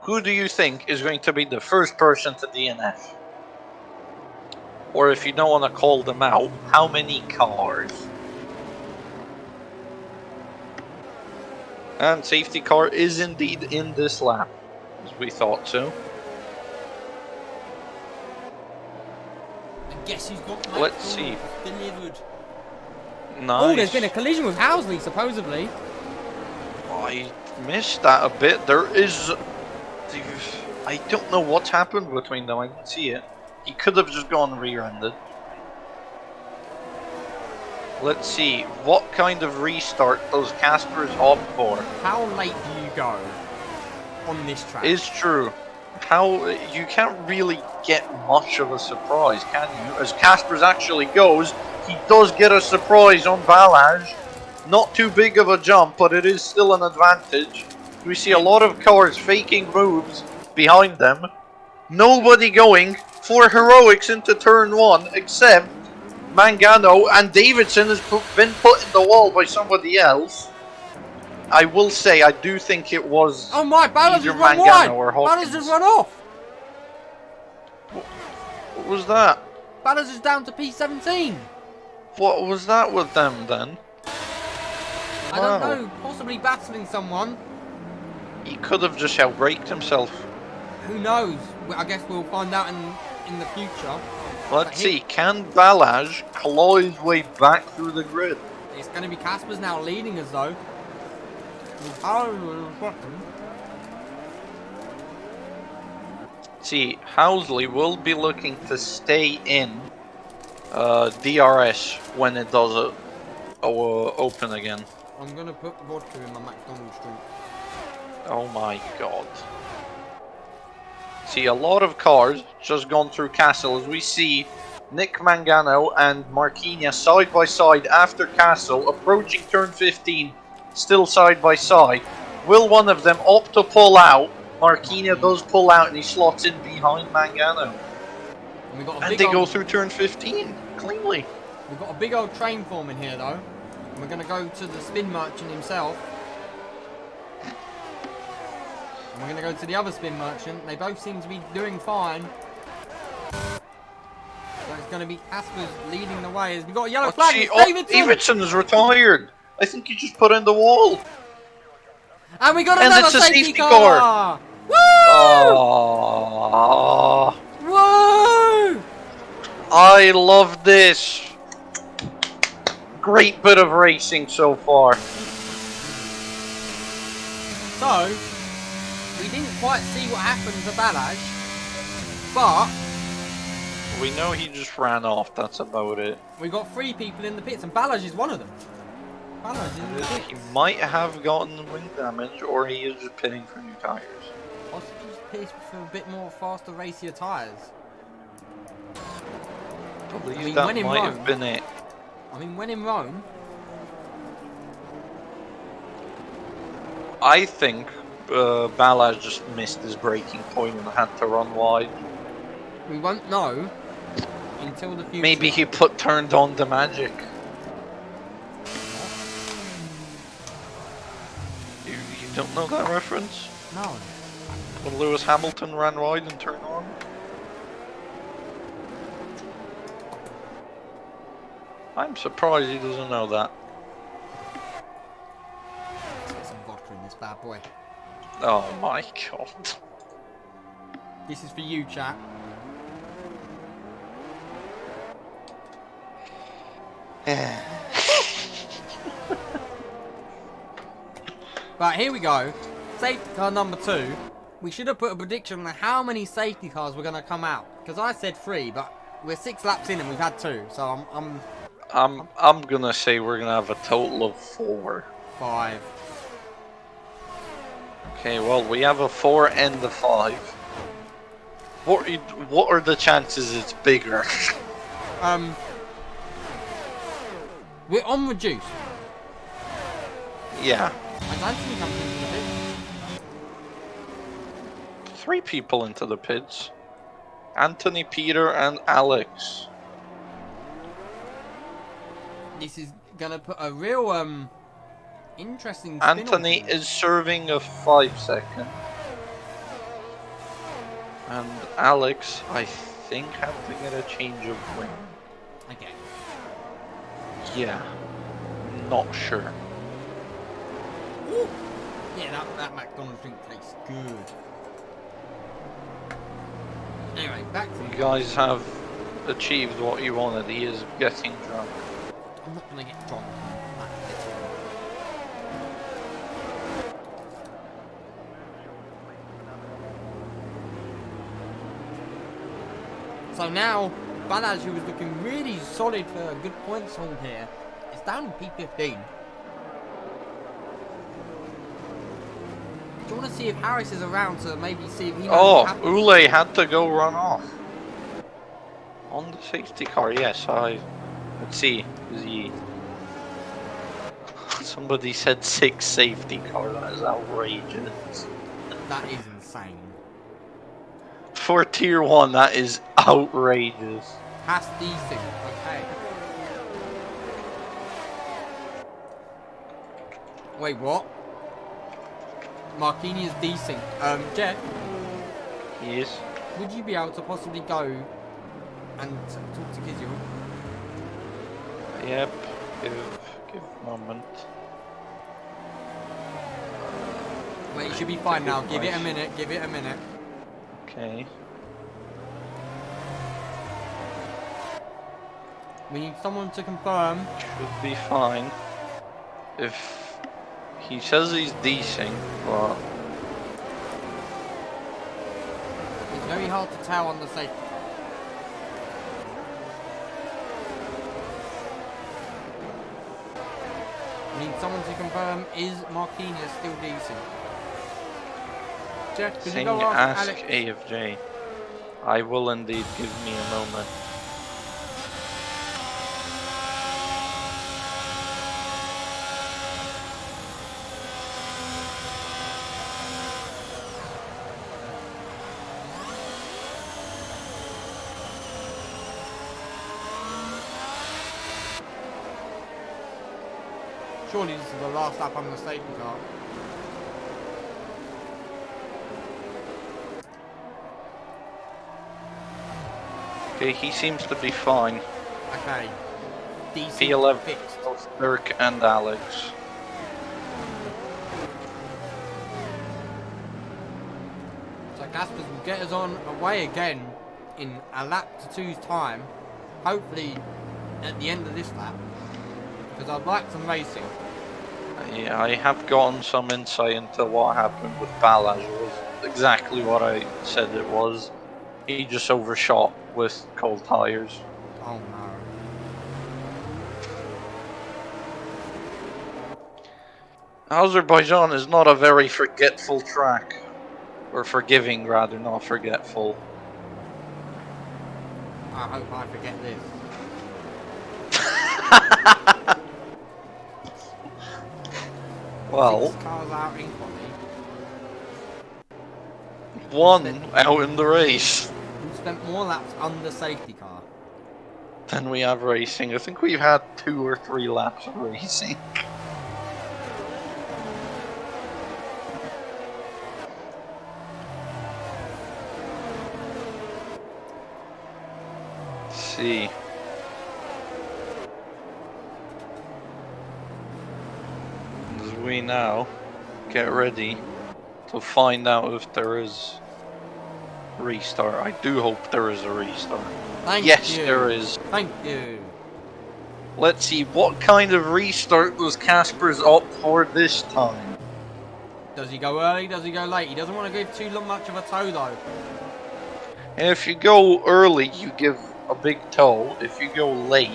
Who do you think is going to be the first person to DNF? Or if you don't want to call them out, how many cars? And safety car is indeed in this lap, as we thought so. Guess who's got Let's see. delivered? Nice. Oh, there's been a collision with Housley, supposedly. I missed that a bit. There is... I don't know what's happened between them. I didn't see it. He could have just gone rear-ended. Let's see. What kind of restart does Casper's opt for? How late do you go on this track? Is true. How you can't really get much of a surprise, can you? As Casper's actually goes, he does get a surprise on Balaj. Not too big of a jump, but it is still an advantage. We see a lot of cars faking moves behind them. Nobody going for heroics into turn 1 except Mangano, and Davidson has been put in the wall by somebody else. I will say, I do think it was oh my, Ballas either just run Mangano wide! or Hawkins. Ballas just run off! What was that? Ballas is down to P17! What was that with them then? I don't know, possibly battling someone. He could have just outbraked himself. Who knows? I guess we'll find out in the future. Let's see, can Balaj claw his way back through the grid? It's going to be Casper's now leading us though. See, Housley will be looking to stay in DRS when it does open again. I'm going to put vodka in my McDonald's drink. Oh my god. See, a lot of cars just gone through Castle as we see Nick Mangano and Marquinhos side by side after Castle, approaching turn 15, still side by side. Will one of them opt to pull out? Marquinhos does pull out and he slots in behind Mangano. And they go through turn 15 cleanly. We've got a big old train forming here though. And we're going to go to the spin merchant himself. And we're going to go to the other spin merchant. They both seem to be doing fine. So it's going to be Casper's leading the way. We've got a yellow flag. It's Davidson! Davidson is retired. I think he just put in the wall. And we got another safety car. Woo! Oh. Woo! I love this. Great bit of racing so far. So, we didn't quite see what happened to Balaj, but we know he just ran off, that's about it. We got 3 people in the pits, and Balaj is one of them. Balaj is in the pits. He might have gotten wing damage, or he is just pitting for new tires. Possibly just pitting for a bit more faster, racier tyres. I believe that might have been it. I mean, when in Rome... I think Balaj just missed his braking point and had to run wide. We won't know until the future. Maybe he turned on the magic. You don't know that reference? No. When Lewis Hamilton ran wide and turned on? I'm surprised he doesn't know that. Let's get some vodka in this bad boy. Oh my god. This is for you, chat. Right, here we go. Safety car number 2. We should have put a prediction on how many safety cars were going to come out. Because I said 3, but we're 6 laps in and we've had 2. So I'm gonna say we're gonna have a total of 4. 5. Okay, well we have a 4 and a 5. What are the chances it's bigger? We're on reduced. Yeah. And Anthony comes into the pit. 3 people into the pits. Anthony, Peter, and Alex. This is gonna put a real interesting spin Anthony is serving a 5 second. And Alex, I think, have to get a change of wing. Okay. Yeah. Not sure. Ooh. Yeah, that McDonald's drink tastes good. Anyway, back to You guys have achieved what he wanted. He is getting drunk. I'm not gonna get drunk. So now, Balaj, who was looking really solid for a good points hold here, is down in P15. Do you want to see if Harris is around to maybe see if he knows Oh, what happened? Ule had to go run off. On the safety car, yes, let's see, is he... Somebody said 6 safety cars, that is outrageous. That is insane. For tier 1, that is outrageous. Pass decent, okay. Wait, what? Marquini is decent. Jeff, Yes. would you be able to possibly go and talk to Kizio? Yep. Give a moment. Wait, it should be fine now. Give it a minute. Give it a minute. Okay. We need someone to confirm. Should be fine. If he says he's decent, but It's very hard to tell on the safety. We need someone to confirm, is Marquinhos still decent? Jeff, could you Sing, go ask Alex? AFJ. I will indeed, give me a moment. Surely this is the last lap on the safety car. Okay, he seems to be fine. Okay. Decent P11, fixed. both Dirk and Alex. So Gaspers will get us on away again in a lap to two's time. Hopefully at the end of this lap. Because I'd like some racing. Yeah, I have gotten some insight into what happened with Balaj. It was exactly what I said it was. He just overshot with cold tires. Oh no. Azerbaijan is not a very forgetful track. Or forgiving, rather, not forgetful. I hope I forget this. Well, 6 cars out in for me. one out in the race. Who spent more laps under safety car? Then we have racing. I think we've had 2 or 3 laps of racing. Let's see. As we now get ready to find out if there is restart. I do hope there is a restart. Thank Yes, you. there is. Thank you. Let's see, what kind of restart was Casper's up for this time? Does he go early? Does he go late? He doesn't want to give too much of a toe though. And if you go early, you give a big toe. If you go late,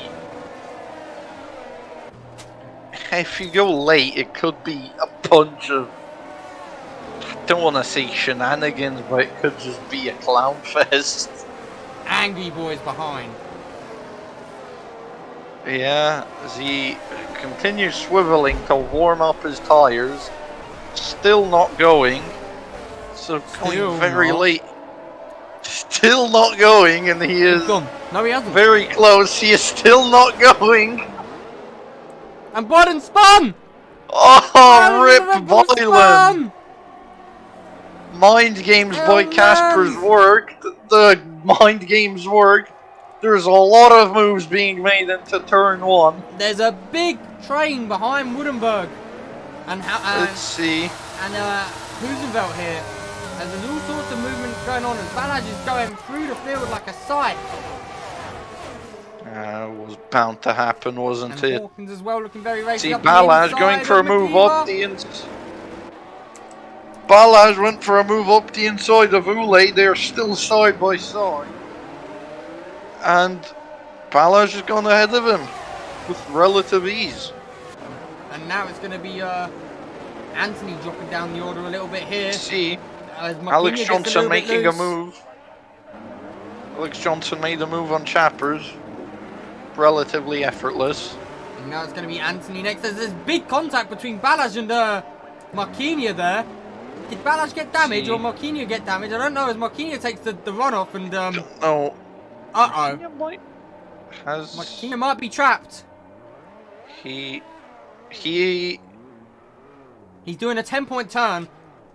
it could be a bunch of, I don't want to say shenanigans, but it could just be a clown fest. Angry boys behind. Yeah, as he continues swiveling to warm up his tires. Still not going. So Still going very not. late. Still not going, and he is He's gone. No, he hasn't. very close. He is still not going. And Biden spun! Oh, rip Boylan! Spun! Mind games by Oh, Casper's man. worked. The mind games worked. There's a lot of moves being made into turn 1. There's a big train behind Woodenberg. And Let's see. Husenveld here. And there's all sorts of movement going on, and Balaj is going through the field like a sight. Was bound to happen, wasn't And it? Hawkins as well, looking very racy. See, Up the Balaj inside going for a of move McKeever. up the inside. Balaj went for a move up the inside of Ule. They're still side by side. And Balaj has gone ahead of him with relative ease. And now it's going to be Anthony dropping down the order a little bit here. See, As Alex Marquinhos gets Johnson making a loose. move. Alex Johnson made a move on Chappers. Relatively effortless. And now it's going to be Anthony next. There's this big contact between Balaj and Marquinhos there. Did Balaj get damage or Marquinhos get damage? I don't know, as Marquinhos takes the runoff and... No. Uh-oh. Marquinhos might be trapped. He's doing a 10-point turn.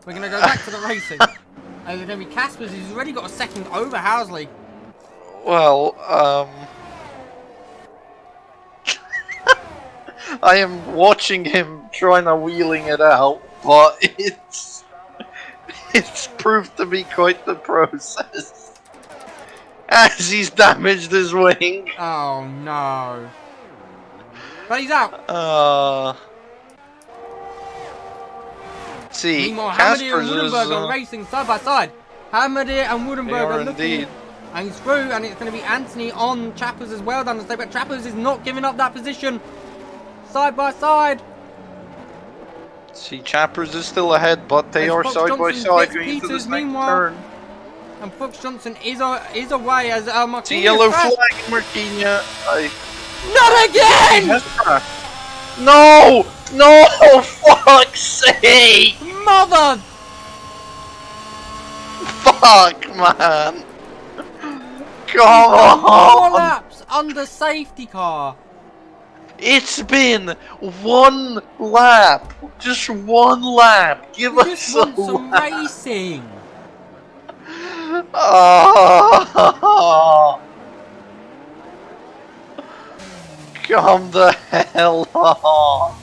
We're going to go back to the racing. And it's going to be Caspers, who's already got a second over Housley. Well, I am watching him trying to wheeling it out, but it's proved to be quite the process. As he's damaged his wing. Oh no. But he's out. See, Meanwhile, Hamadi Caspers and is Woodenberg are racing side by side. Hamadi and Woodenberg are looking. indeed. And he's through, and it's going to be Anthony on Chappers as well down the stage. But Chappers is not giving up that position. Side by side. See, Chappers is still ahead, but they As are Fox side by Johnson side gets going into the Peters, second meanwhile. turn. And Fox Johnson is away as Marquinhos. See, yellow crashed. flag, Marquinhos. Not again! No! No! Fuck's sake! Mother! Fuck, man! Come 4 on! laps under safety car. It's been one lap. Just one lap. Give We us just want a some lap. racing. Oh. Come the hell on.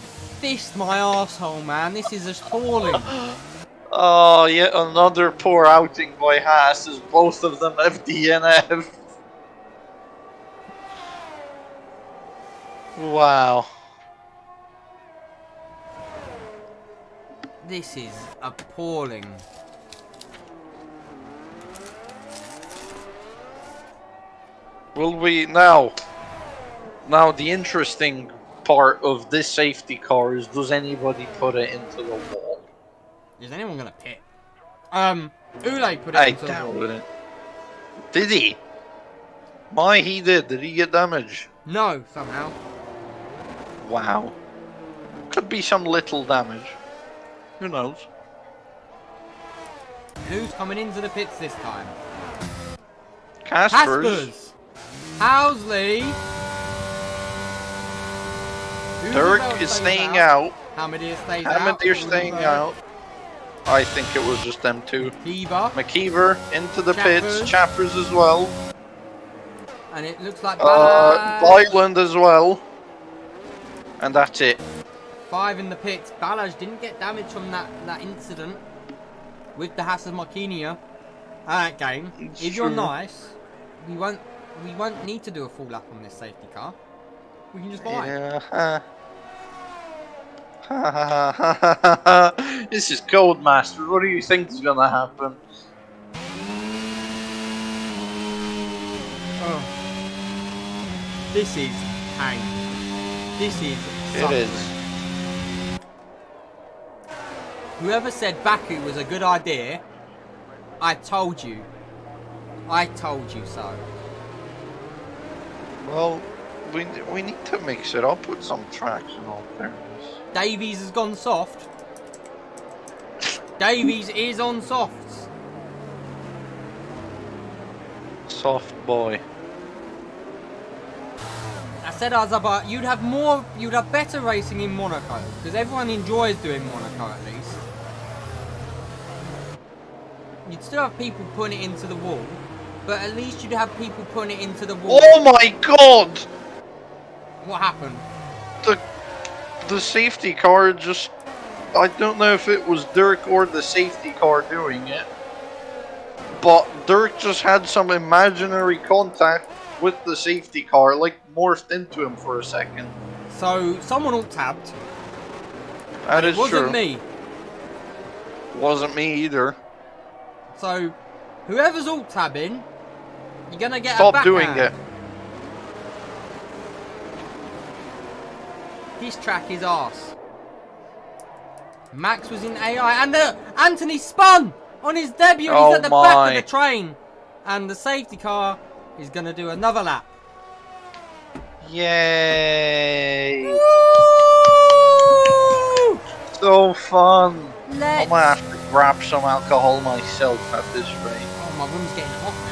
Fist my arsehole, man. This is appalling. Oh, yet another poor outing by Haas as both of them have DNF. Wow. This is appalling. Will we now? Now the interesting part of this safety car is: does anybody put it into the wall? Is anyone gonna pit? Ule put it I into the doubt wall. it. Did he? My, he did. Did he get damage? No, somehow. Wow. Could be some little damage. Who knows? Who's coming into the pits this time? Caspers. Housley. Dirk is staying out. Hamadi stays out. Hamadi staying out. I think it was just them two. Kiva. McKeever into the Chappers. pits. Chappers as well. And it looks like Balaj. Byland as well. And that's it. 5 in the pits. Balaj didn't get damage from that incident with the Haas of Marquinhos. Game. It's If you're true. nice, we won't need to do a full lap on this safety car. We can just fly. Yeah. This is Codemaster. What do you think is gonna happen? Oh. This is pain. This is It suffering. is. Whoever said Baku was a good idea, I told you. I told you so. Well, we need to mix it up with some tracks and all fairness. Davies has gone soft. Davies is on softs. Soft boy. I said, Azaba, you'd have better racing in Monaco, because everyone enjoys doing Monaco at least. You'd still have people putting it into the wall, but at least you'd have people putting it into the wall. Oh my god! What happened? The safety car just... I don't know if it was Dirk or the safety car doing it, but Dirk just had some imaginary contact with the safety car, like morphed into him for a second. So someone alt-tabbed. That is It wasn't true. me. Wasn't me either. So whoever's alt-tabbing, you're gonna get a Stop backhand. doing it. This track is arse. Max was in AI, and Anthony spun on his debut. Oh He's at the back my. of the train, and the safety car is gonna do another lap. Yay! Woo! So fun. I Let's. might have to grab some alcohol myself at this rate. Oh, my room's getting hot now.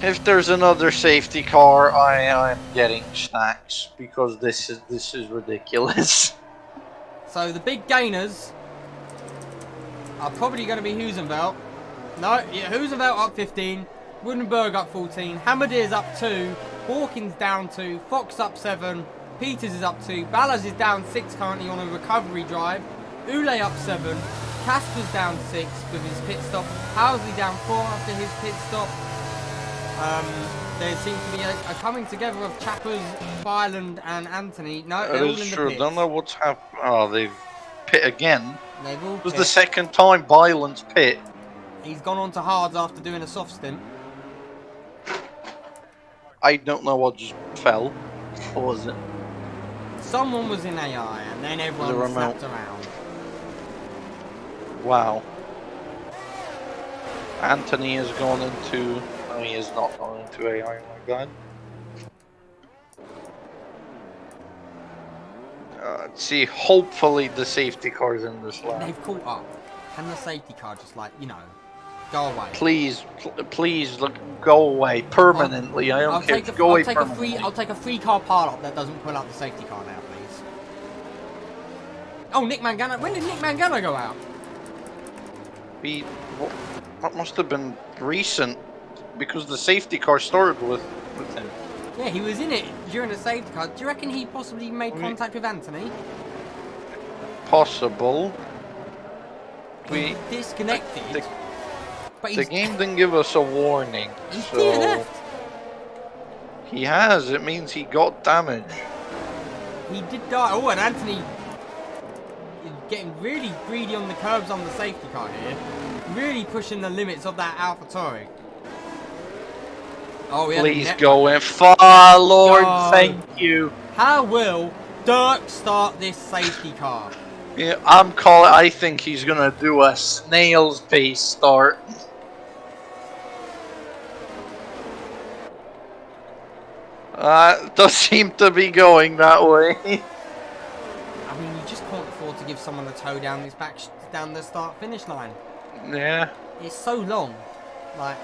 If there's another safety car, I'm getting snacks because this is ridiculous. So the big gainers are probably going to be Husenveld. No, yeah, Husenveld up 15, Woodenberg up 14, Hammerdeer's up 2, Hawkins down 2, Fox up 7, Peters is up 2, Ballas is down 6 currently on a recovery drive, Ule up 7, Casper's down 6 with his pit stop, Housley down 4 after his pit stop. There seems to be a coming together of Chappers, Byland and Anthony. No, they're That all is in the true. pits. Don't know what's happened. Oh, they've pit again. They've all It was pit. the second time Byland's pit. He's gone on to hards after doing a soft stint. I don't know what just fell. What was it? Someone was in AI and then everyone remote. snapped around. Wow. Anthony has gone into... No, he has not gone into AI, oh my god. Let's see, hopefully the safety car's in this lap. They've caught up. Can the safety car just like, you know, go away? Please, please, look, go away permanently. I don't care. Go away permanently. I'll take a free car pile up that doesn't pull out the safety car now, please. Oh, Nick Mangano. When did Nick Mangano go out? That must have been recent because the safety car started with him. Yeah, he was in it during the safety car. Do you reckon he possibly made contact with Anthony? Possible. He disconnected. But The game didn't give us a warning, he's so DNF'd. he has. It means he got damage. He did die. Oh, and Anthony is getting really greedy on the curbs on the safety car here. Really pushing the limits of that AlphaTauri. Oh, we had a Please net- go in far, Lord. Go. Thank you. How will Dirk start this safety car? Yeah, I'm calling. I think he's gonna do a snail's pace start. Does seem to be going that way. I mean, you just can't afford to give someone a tow down this down the start-finish line. Yeah. It's so long. Like,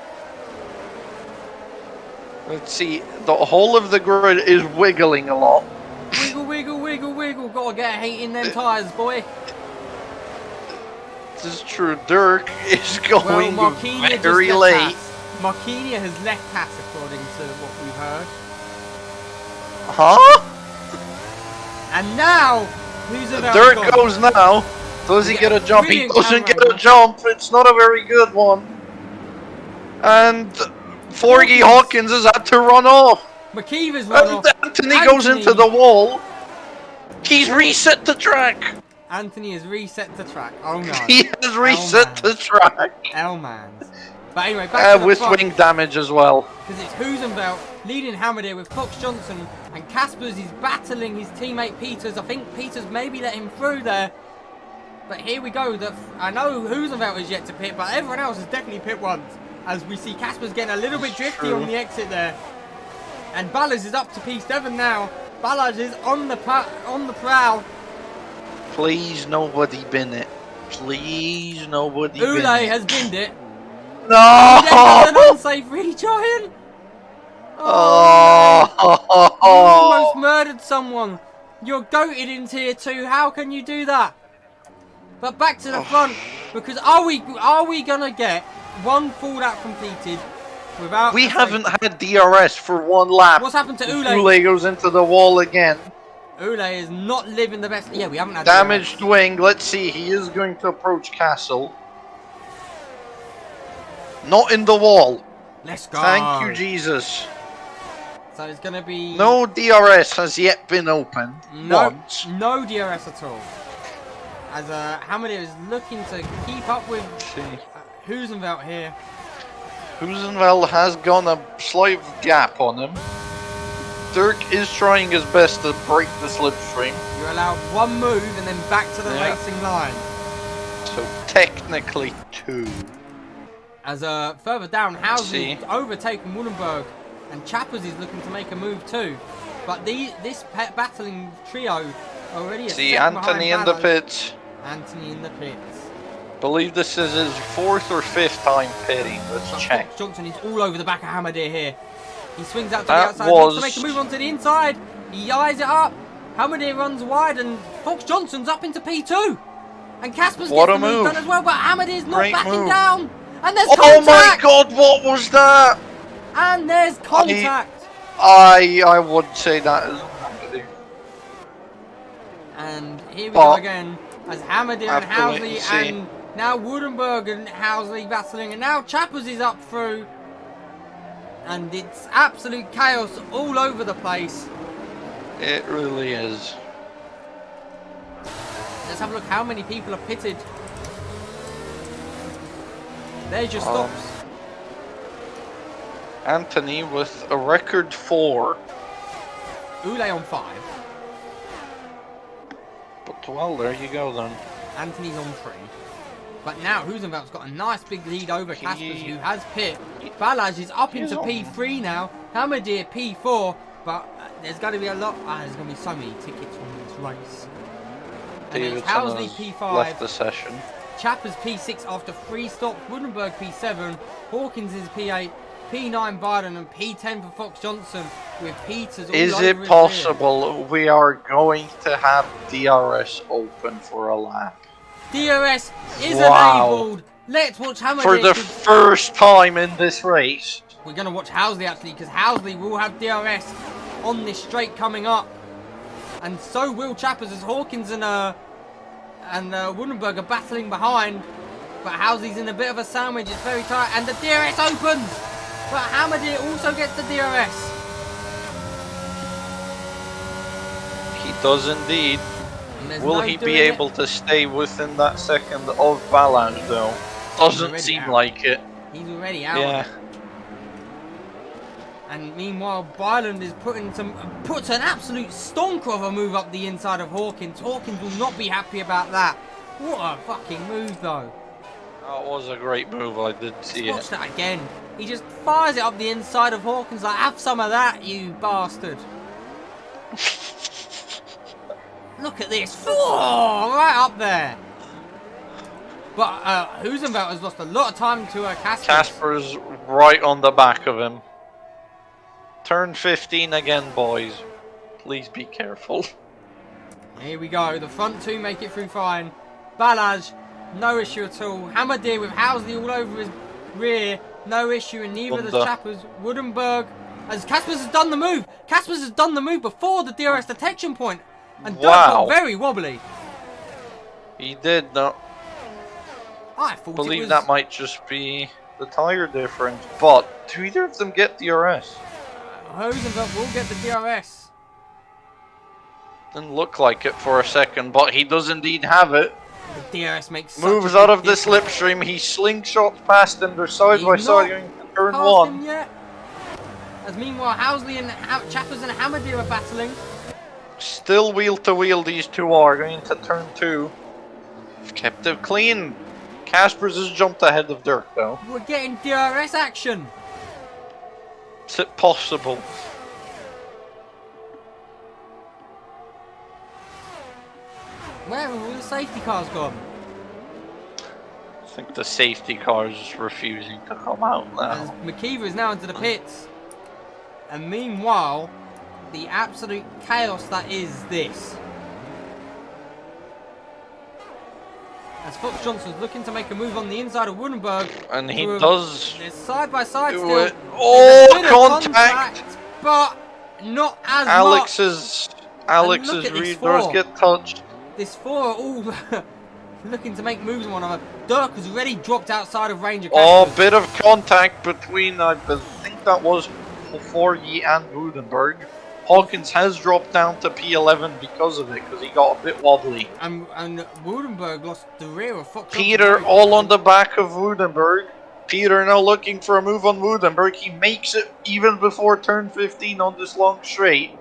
Let's see. The whole of the grid is wiggling a lot. wiggle, wiggle, wiggle, wiggle. Gotta get a heat in them tyres, boy. This is true. Dirk is going Marquinhos very just late. left Haas. Marquinhos has left Haas, according to what we've heard. Huh? And now, who's about Dirk gone? goes now. Does he We get a jump? He brilliant doesn't get camera a jump. It's not a very good one. And Forgy Hawkins has had to run off. McKeever's run off. And Anthony goes into the wall. He's reset the track. Anthony has reset the track. Oh no. He has reset the track. L-Mans. But anyway, back to the With front. wing damage as well. Because it's Husenveld leading Hammerdeer with Fox Johnson, and Caspers is battling his teammate Peters. I think Peters maybe let him through there. But here we go. I know Husenveld is yet to pit, but everyone else has definitely pit once. As we see Caspers getting a little bit drifty on the exit there. And Ballas is up to P7 now. Ballas is on the prowl. Please, nobody bin it. Please, nobody bin Ule it. has binned it. No! There's an unsafe rejoin. Oh! You almost murdered someone. You're goated in tier 2. How can you do that? But back to the front, because are we gonna get one full lap completed without? We haven't had DRS for one lap. What's happened to Ule? Ule goes into the wall again. Ule is not living the best. Yeah, we haven't had Damaged DRS. wing. Let's see. He is going to approach Castle. Not in the wall. Let's go. Thank you, Jesus. So it's going to be... No DRS has yet been opened once. No DRS at all. As Hamada is looking to keep up with Hoosenveld here. Hoosenveld has gone a slight gap on him. Dirk is trying his best to break the slipstream. You're allowed one move and then back to the racing line. So technically 2. As further down, Housley overtaken Woodenberg, and Chappers is looking to make a move too. But this battling trio already. See Anthony in the pits. Anthony in the pits. Believe this is his 4th or 5th time pitting. Let's check. Fox Johnson is all over the back of Hamada here. He swings out to the outside, wants to make a move onto the inside. He eyes it up. Hamada runs wide, and Fox Johnson's up into P2. And Casper's gets the move done as well, but Hamada is not backing down. And there's contact. Oh my God! What was that? And there's contact. I would say that is Hamada. And here we go again. As Hamada and Housley and now Woodenberg and Housley battling, and now Chappers is up through, and it's absolute chaos all over the place. It really is. Let's have a look how many people are pitted. There's your stops. Anthony with a record 4. Ule on 5. But well, there you go then. Anthony's on 3. But now Hoosenveld's got a nice big lead over Caspers, who has pit. Balaj is up into P3 now. Hamadir P4. But there's got to be a lot. There's going to be so many tickets from this race. And it's Housley P5. Left the session. Chappers P6 after 3 stops. Woodenberg P7. Hawkins is P8. P9 Biden and P10 for Fox Johnson with Peters all Is over it his possible we are going to have DRS open for a lap? DRS is enabled. Let's watch Hamada for the first time in this race. We're going to watch Housley actually, because Housley will have DRS on this straight coming up. And so will Chappers, as Hawkins and Woodenberg are battling behind. But Housley's in a bit of a sandwich. It's very tight. And the DRS opens. But Hamada also gets the DRS. He does indeed. Will he be able to stay within that second of Balance though? Doesn't seem like it. He's already out. Yeah. And meanwhile, Byland is puts an absolute stonker of a move up the inside of Hawkins. Hawkins will not be happy about that. What a fucking move though. That was a great move, I did see it. Watch that again. He just fires it up the inside of Hawkins like, have some of that, you bastard. Look at this. Oh, right up there. But Hoosenveld has lost a lot of time to Casper. Casper's right on the back of him. Turn 15 again, boys. Please be careful. Here we go. The front two make it through fine. Balaj, no issue at all. Hamadir with Housley all over his rear. No issue, and neither of the Chappers. Woodenberg, as Caspers has done the move. Caspers has done the move before the DRS detection point. And got very wobbly. He did not. I thought believe that might just be the tyre difference. But do either of them get DRS? Hoosenveld will get the DRS. Didn't look like it for a second, but he does indeed have it. The DRS makes moves out of the slipstream. He slingshots past him. They're side by side going to turn 1. Yet. As meanwhile, Housley and Chappers and Hamadir are battling. Still wheel to wheel, these two are going to turn 2. Kept it clean. Caspers has jumped ahead of Dirk though. We're getting DRS action. Is it possible? Where have all the safety cars gone? I think the safety car is refusing to come out now. As McKeever is now into the pits. And meanwhile, the absolute chaos that is this. As Fox Johnson's looking to make a move on the inside of Woodenberg. And he does. They're side by side still. It. Oh, contact! But not as Alex's much. rear doors get touched. This 4 are all looking to make moves on one another. Dirk has already dropped outside of range of Oh, Caspers. bit of contact between, I think that was Forgy and Woodenberg. Hawkins has dropped down to P11 because of it, because he got a bit wobbly. And Woodenberg lost the rear of Fox. Peter all on the back of Woodenberg. Peter now looking for a move on Woodenberg. He makes it even before turn 15 on this long straight.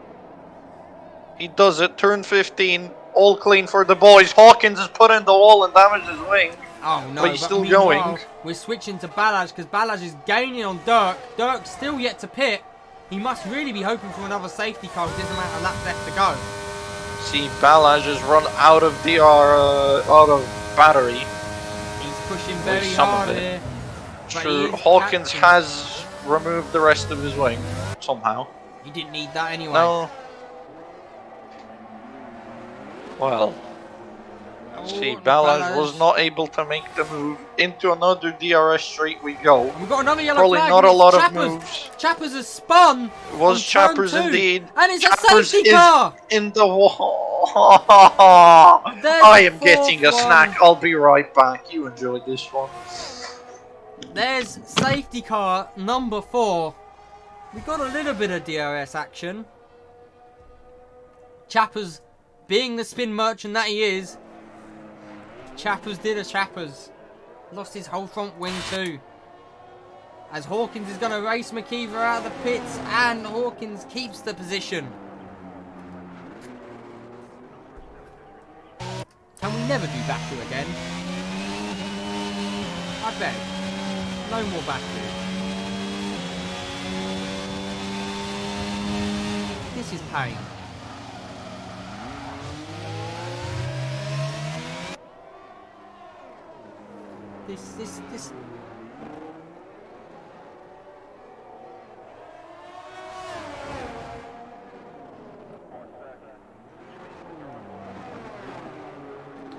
He does it, turn 15, all clean for the boys. Hawkins has put in the wall and damaged his wing. Oh no, but he's still going. We're switching to Balaj because Balaj is gaining on Dirk. Dirk's still yet to pit. He must really be hoping for another safety car with this amount of laps left to go. See, Balaj has run out of out of battery. He's pushing very hard here. True, Hawkins has removed the rest of his wing somehow. He didn't need that anyway. No. Well. See, Balaj was not able to make the move. Into another DRS straight we go. And we've got another yellow Probably flag. not a lot Chappers. of moves. Chappers has spun. It was Chappers indeed. And it's Chappers a safety car. In the wall. I am getting a snack. I'll be right back. You enjoyed this one. There's safety car number 4. We got a little bit of DRS action. Chappers, being the spin merchant that he is, Chappers did a Chappers. Lost his whole front wing too. As Hawkins is going to race McKeever out of the pits, and Hawkins keeps the position. Can we never do Baku again? I beg. No more Baku. This is pain. This.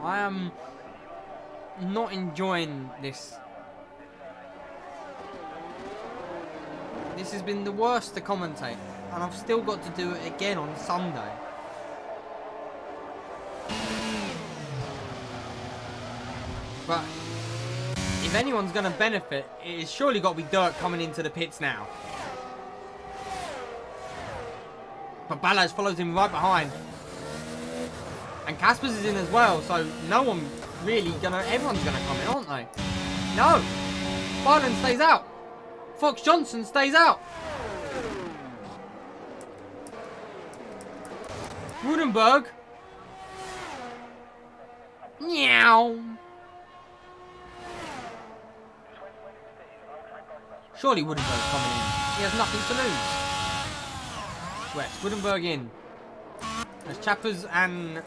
I am not enjoying this. This has been the worst to commentate, and I've still got to do it again on Sunday. But if anyone's going to benefit, it's surely got to be Dirk coming into the pits now. But Balaj follows him right behind. And Caspers is in as well, so no one really everyone's gonna come in, aren't they? No! Byron stays out! Fox Johnson stays out! Woodenberg! Meow! Surely Woodenberg's coming in. He has nothing to lose. West, Woodenberg in. There's Chappers and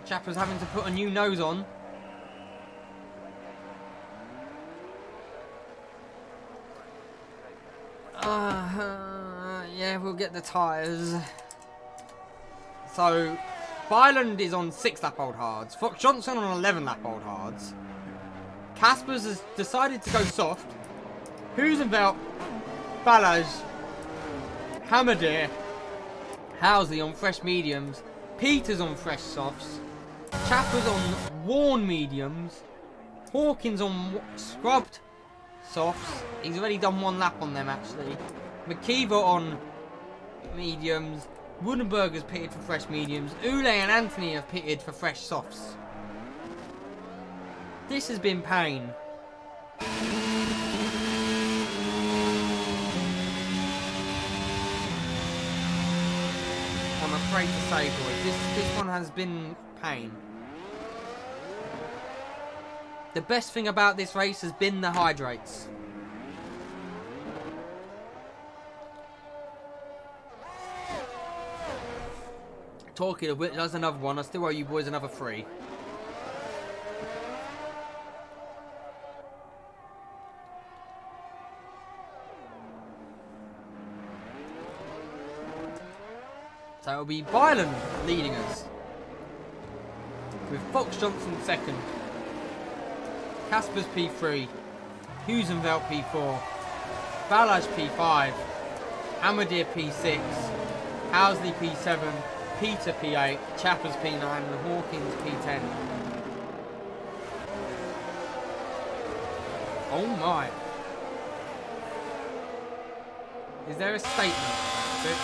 Chappers having to put a new nose on. Yeah, we'll get the tyres. So, Byland is on 6 lap old hards. Fox Johnson on 11 lap old hards. Caspers has decided to go soft. Huizenveld, Balaj, Hamadir, Housley on fresh mediums. Peters on fresh softs. Chappers on worn mediums. Hawkins on scrubbed softs. He's already done 1 lap on them actually. McKeever on mediums. Woodenberg has pitted for fresh mediums. Ule and Anthony have pitted for fresh softs. This has been pain. I'm afraid to say, boys, this one has been pain. The best thing about this race has been the hydrates. Talking of which, there's another one. I still owe you boys another 3. So it'll be Byland leading us. With Fox Johnson second. Caspers P3. Huizenveld P4. Balaj P5. Amadir P6. Housley P7. Peter P8, Chappers P9, and Hawkins P10. Oh my. Is there a statement? That's it.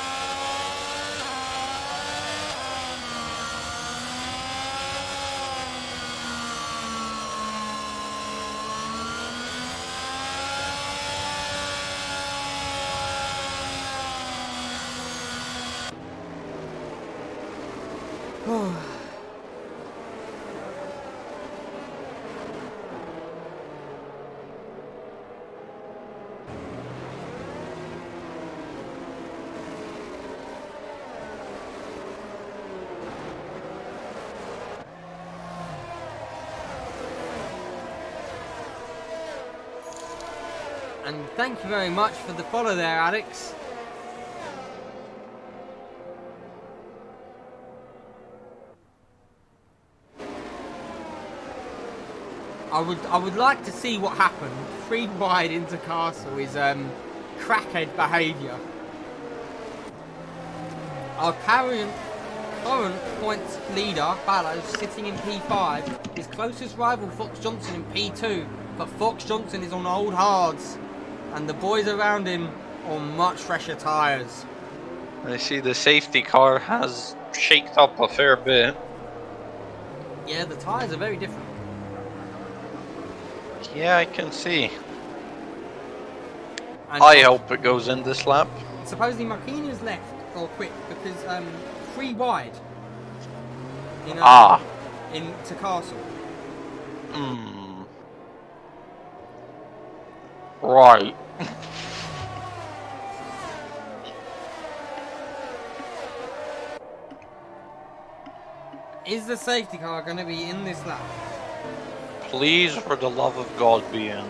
And thank you very much for the follow there, Alex. I would like to see what happened. 3 wide into Castle is crackhead behaviour. Our current points leader, Ballas, sitting in P5. His closest rival, Fox Johnson, in P2. But Fox Johnson is on old hards. And the boys around him on much fresher tyres. I see the safety car has shaked up a fair bit. Yeah, the tyres are very different. Yeah, I can see. And I hope it goes in this lap. supposedly Marquinhos left or quit because 3 wide in into Castle. Right. Is the safety car going to be in this lap? Please, for the love of God, be in.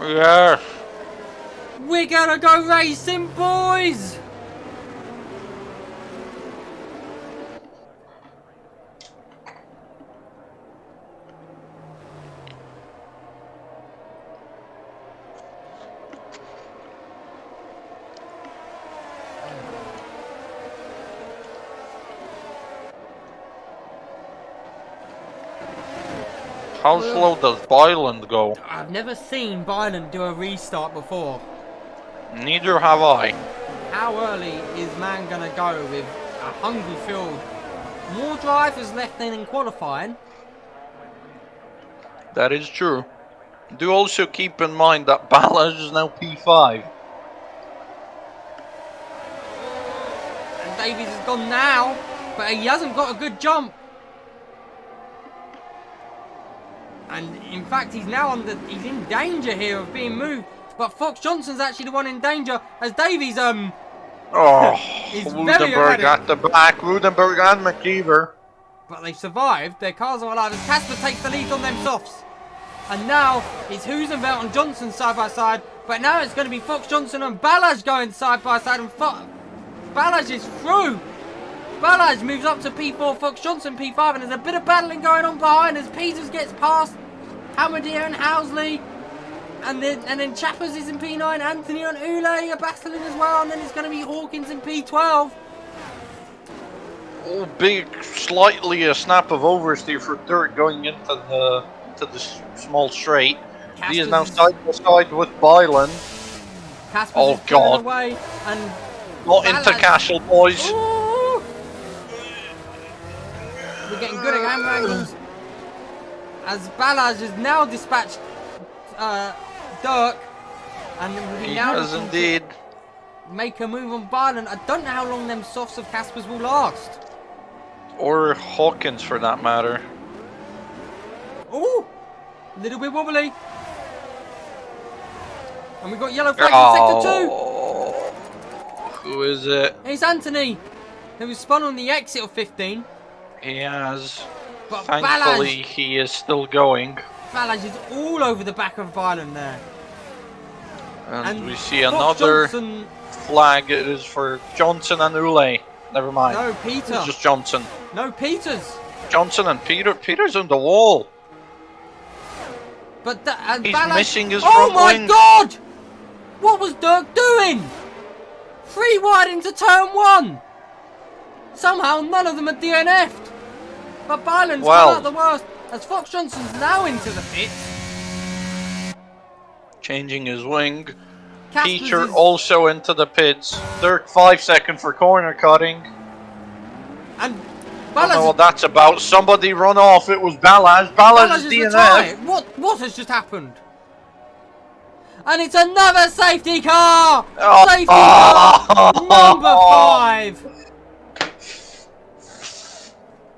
Yes. We're gonna go racing, boys! How slow does Byland go? I've never seen Byland do a restart before. Neither have I. How early is man gonna go with a hungry field? More drivers left than in qualifying. That is true. Do also keep in mind that Ballas is now P5. And Davies is gone now, but he hasn't got a good jump. And in fact, he's now he's in danger here of being moved. But Fox Johnson's actually the one in danger as Davies is very Rudenberg erratic. at the back. Rudenberg and McKeever. But they've survived. Their cars are alive as Casper takes the lead on them softs. And now it's Husenveld and Johnson side by side. But now it's going to be Fox Johnson and Ballas going side by side. And Ballas is through. Ballas moves up to P4, Fox Johnson P5. And there's a bit of battling going on behind as Peters gets past Hamadier and Housley. And then Chappers is in P9. Anthony and Ule are battling as well. And then it's going to be Hawkins in P12. Oh, big, slightly a snap of oversteer for Dirt going into the small straight. He is now side by side with Byland. Casper's is pulling away and not into Castle, boys. Ooh. We're getting good at camera angles. As Ballas has now dispatched Dirk, and He now has indeed. Make a move on Byland. I don't know how long them softs of Casper's will last. Or Hawkins, for that matter. Ooh, a little bit wobbly. And we've got yellow flag in sector 2. Who is it? It's Anthony, who was spun on the exit of 15. He has. But Thankfully, he is still going. Ballas is all over the back of Byland there. And we see Fox another Johnson, flag. It is for Johnson and Ule. Never mind. no, Peter. It's just Johnson. No, Peters. Johnson and Peter. Peter's on the wall. But and He's Ballas, missing his oh front my wing. God! What was Dirk doing? 3 wide into turn 1. Somehow none of them are DNF'd. But Byland's come out the worst as Fox Johnson's now into the pits. Changing his wing. Casper's Peter is, also into the pits. Dirk 5 seconds for corner cutting. and I don't know Ballas what that's about. Somebody run off. It was Ballas. Ballas is is DNF. retired. What has just happened? And it's another safety car! Oh. Safety car number 5!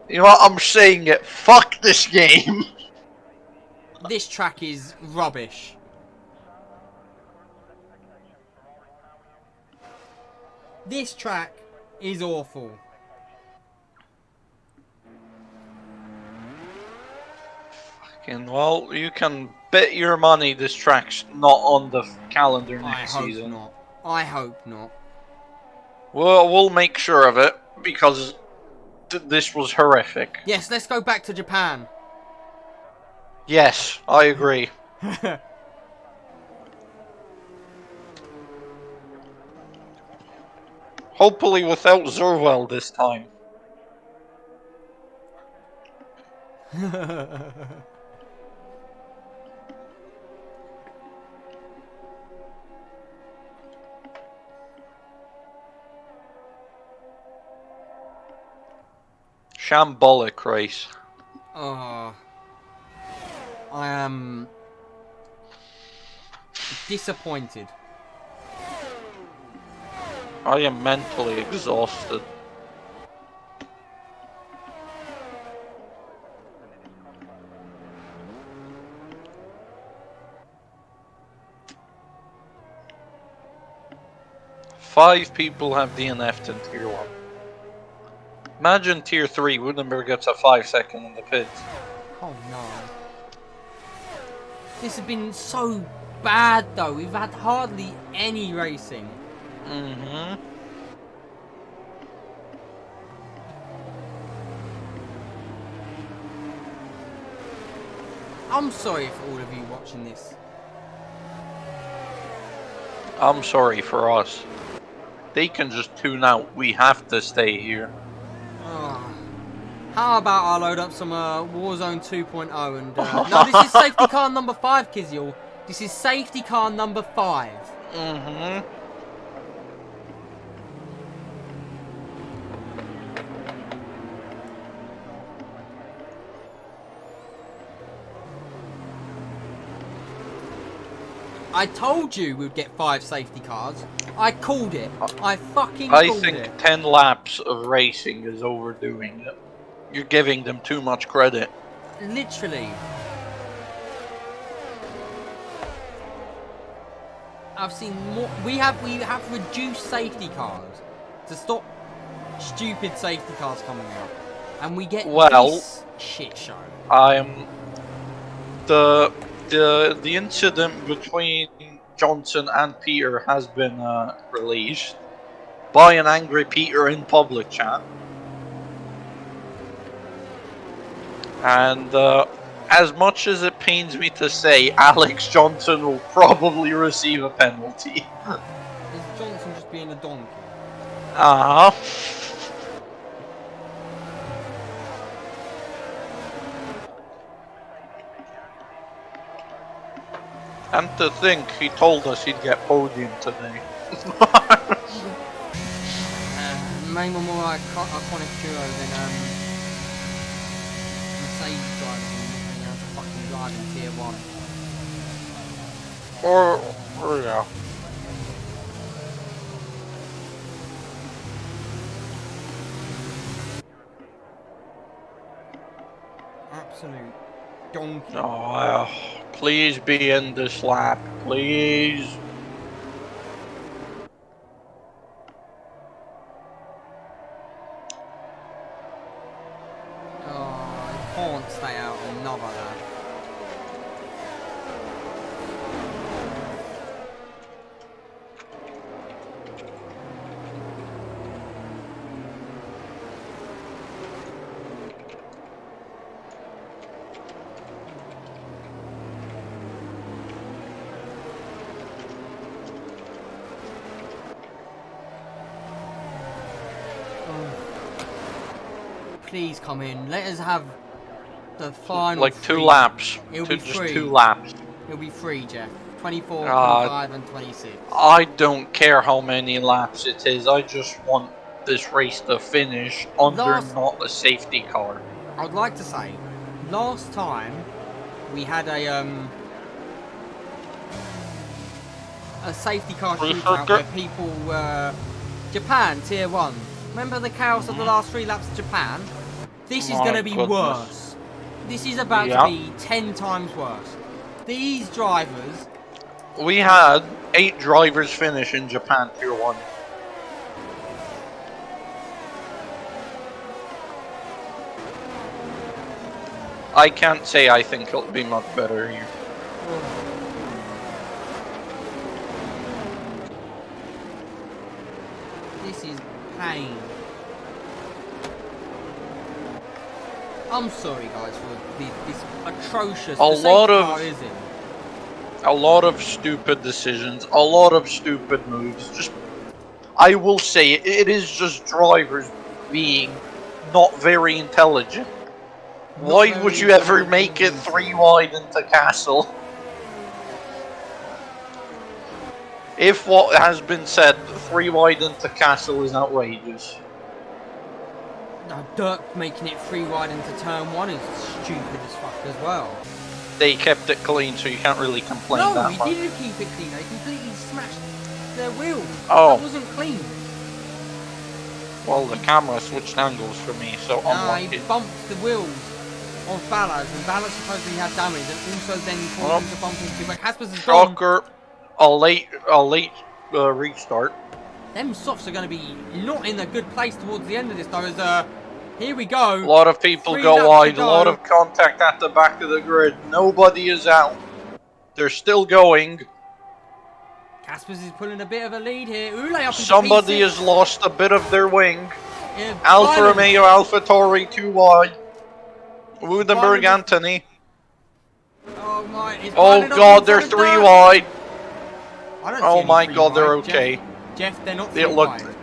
You know what? I'm saying it. Fuck this game. This track is rubbish. This track is awful. Well, you can bet your money this track's not on the calendar next season. I hope not. We'll make sure of it because this was horrific. Yes, let's go back to Japan. Yes, I agree. Hopefully without Zerwell this time. Shambolic race. Oh, I am disappointed. I am mentally exhausted. Five people have DNF'd in Tier 1. Imagine Tier 3, Woudenberg gets a 5-second in the pits. Oh no. This has been so bad though. We've had hardly any racing. Mm-hmm. I'm sorry for all of you watching this. I'm sorry for us. They can just tune out. We have to stay here. Oh. How about I load up some Warzone 2.0 and... no, this is safety car number 5, Kizyal. This is safety car number 5. Mm-hmm. I told you we'd get 5 safety cars. I called it. I fucking called it. I think 10 laps of racing is overdoing it. You're giving them too much credit. Literally. I've seen more. We have reduced safety cars to stop stupid safety cars coming out, and we get this shit show. The incident between Johnson and Peter has been released by an angry Peter in public chat. And as much as it pains me to say, Alex Johnson will probably receive a penalty. Is Johnson just being a donkey? Uh-huh. And to think, he told us he'd get podium today. Maybe more iconic duo than Mercedes drivers and to fucking drive in Tier 1. Or yeah. Absolute donkey. Oh, please be in this lap, please. Oh, he can't stay out on another lap. please come in. Let us have the final Like three. 2 laps. It'll be Just free. 2 laps. It'll be free, Jeff. 24, Uh, 25, and 26. I don't care how many laps it is. I just want this race to finish under not a safety car. I would like to say, last time we had a safety car shootout where people were Japan tier 1. Remember the chaos of the last 3 laps of Japan? This is going to be worse. This is about to be 10 times worse. These drivers. We had 8 drivers finish in Japan tier 1. I can't say I think it'll be much better here. This is pain. I'm sorry, guys, for this atrocious. A lot of stupid decisions, a lot of stupid moves. Just, I will say, it is just drivers being not very intelligent. Why would you ever make it 3 wide into Castle? If what has been said, 3 wide into Castle is outrageous. Now, Dirk making it 3 wide into turn 1 is stupid as fuck as well. They kept it clean, so you can't really complain that much. No, he didn't keep it clean. They completely smashed their wheels. Oh. That wasn't clean. Well, the camera switched angles for me, so He unlucky. bumped the wheels of Ballas, and Ballas supposedly had damage, and also then caused him to bump into. But Casper's is gone. Shocker, a late restart. Them softs are going to be not in a good place towards the end of this, though. As here we go. A lot of people go wide, a lot of contact at the back of the grid. Nobody is out. They're still going. Casper's is pulling a bit of a lead here. Ule up into Somebody P6. has lost a bit of their wing. Yeah, Alfa Romeo, Alfa Tauri 2 wide. Woudenberg, Anthony. Oh my! Oh god, they're 3 wide. Oh my god, they're okay. Jeff, they're not 3 It looked, wide.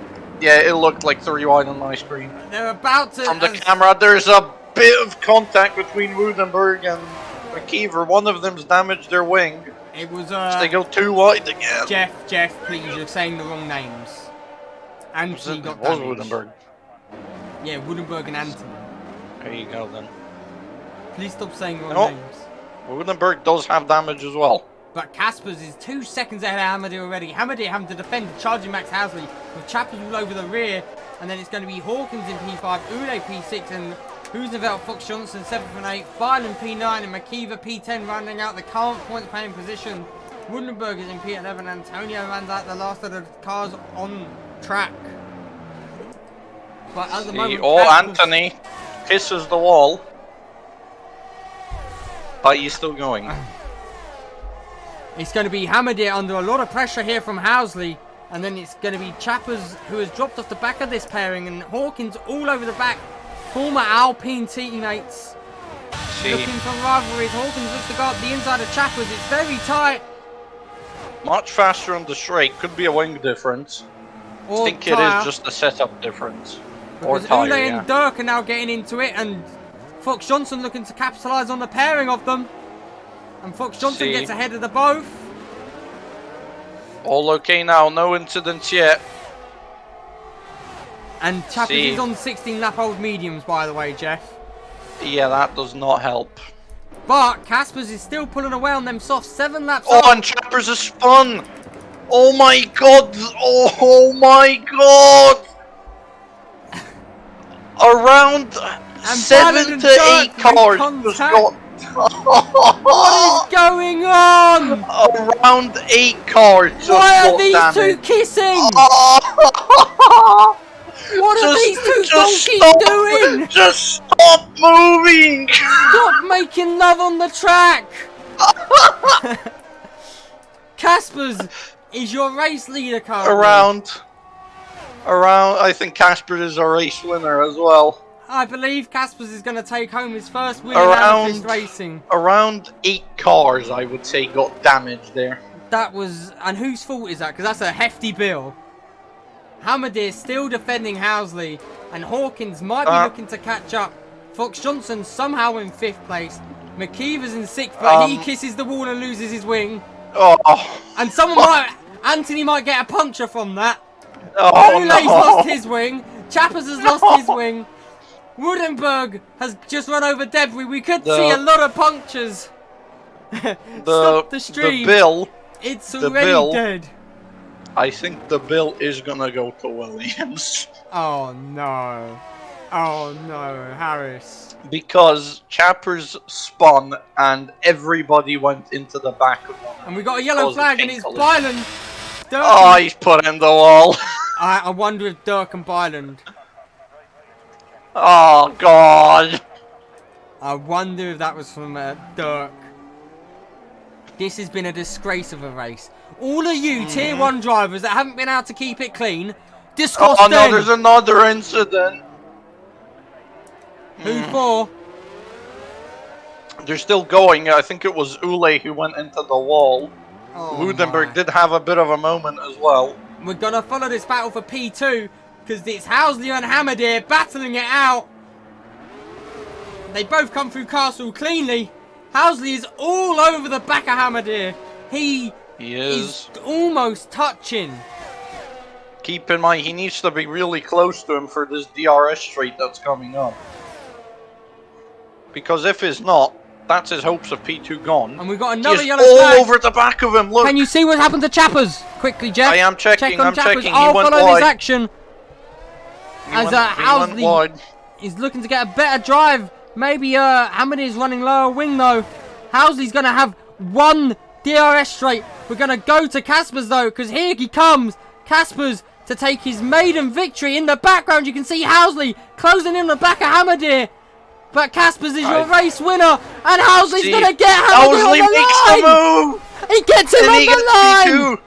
yeah, it looked like 3 wide on my screen. They're about to. From the camera, there's a bit of contact between Woudenberg and McKeever. One of them's damaged their wing. It was They go 2 wide again. Jeff, please, you're saying the wrong names. Anthony got was damaged. Woudenberg. Yeah, Woudenberg and Anthony. There you go then. Please stop saying wrong names. Woudenberg does have damage as well. But Casper's is 2 seconds ahead of Hamady already. Hamady having to defend charging Max Housley with Chappers all over the rear. And then it's going to be Hawkins in P5, Ule P6, and Hoosenveld, Fox Johnson 7th and 8th, Byron P9, and McKeever P10 rounding out the current points paying position. Woudenberg is in P11, Antonio runs out the last of the cars on track. But at the moment, Anthony kisses the wall. But he's still going. It's going to be Hamady under a lot of pressure here from Housley. And then it's going to be Chappers who has dropped off the back of this pairing. And Hawkins all over the back. Former Alpine teammates. Looking for rivalries. Hawkins looks to go up the inside of Chappers. It's very tight. Much faster on the straight. Could be a wing difference. I think it is just a setup difference. Because Ule and Dirk are now getting into it. And Fox Johnson looking to capitalise on the pairing of them. And Fox Johnson gets ahead of the both. All okay now, no incidents yet. And Chappers is on 16 lap old mediums, by the way, Jeff. Yeah, that does not help. But Caspers is still pulling away on them soft 7 laps. Oh, and Chappers has spun. Oh my god. Oh my god. Around 7 to 8 cars just got. What is going on? Around 8 cars just Why are these damaged. 2 kissing? What are these 2 donkeys doing? Just stop moving! Stop making love on the track! Caspers is your race leader currently. Around, I think Casper is a race winner as well. I believe Caspers is going to take home his first win in Amethyst racing. Around 8 cars, I would say, got damaged there. That was... And whose fault is that? Because that's a hefty bill. Hamadir still defending Housley, and Hawkins might be looking to catch up. Fox Johnson somehow in 5th place. McKeever's in 6th, but he kisses the wall and loses his wing. Oh. And someone might, Anthony might get a puncture from that. Oh, Ule's no. lost his wing. Chappers has lost his wing. Woodenberg has just run over debris. We could see a lot of punctures. Stop the stream. The bill. It's already dead. I think the bill is gonna go to Williams. Oh no. Oh no, Harris. Because Chappers spun and everybody went into the back of one. And we got a yellow flag and it's Byland. Oh, he's put in the wall. I wonder if Dirk and Byland. Oh, God. I wonder if that was from Dirk. This has been a disgrace of a race. All of you Tier 1 drivers that haven't been able to keep it clean, disgusting. Oh, no, there's another incident. Who for? They're still going. I think it was Ule who went into the wall. Oh, Ludenberg did have a bit of a moment as well. We're going to follow this battle for P2 because it's Housley and Hamadir battling it out. They both come through Castle cleanly. Housley is all over the back of Hamadir. He is almost touching. Keep in mind, he needs to be really close to him for this DRS straight that's coming up. Because if he's not, that's his hopes of P2 gone. And we've got another He is yellow all flag. over the back of him, look! Can you see what happened to Chappers? Quickly, Jeff. I am checking, Check on I'm Chappers. checking. I'll He went follow wide. this action. As Housley is looking to get a better drive. Maybe Hamadir's running lower wing though. Housley's going to have one DRS straight. We're going to go to Caspers though, because here he comes. Caspers to take his maiden victory. In the background, you can see Housley closing in the back of Hamadir. But Caspers is your race winner, and Housley's going to get Hamadir on the line. Move. He gets him on the line. P2.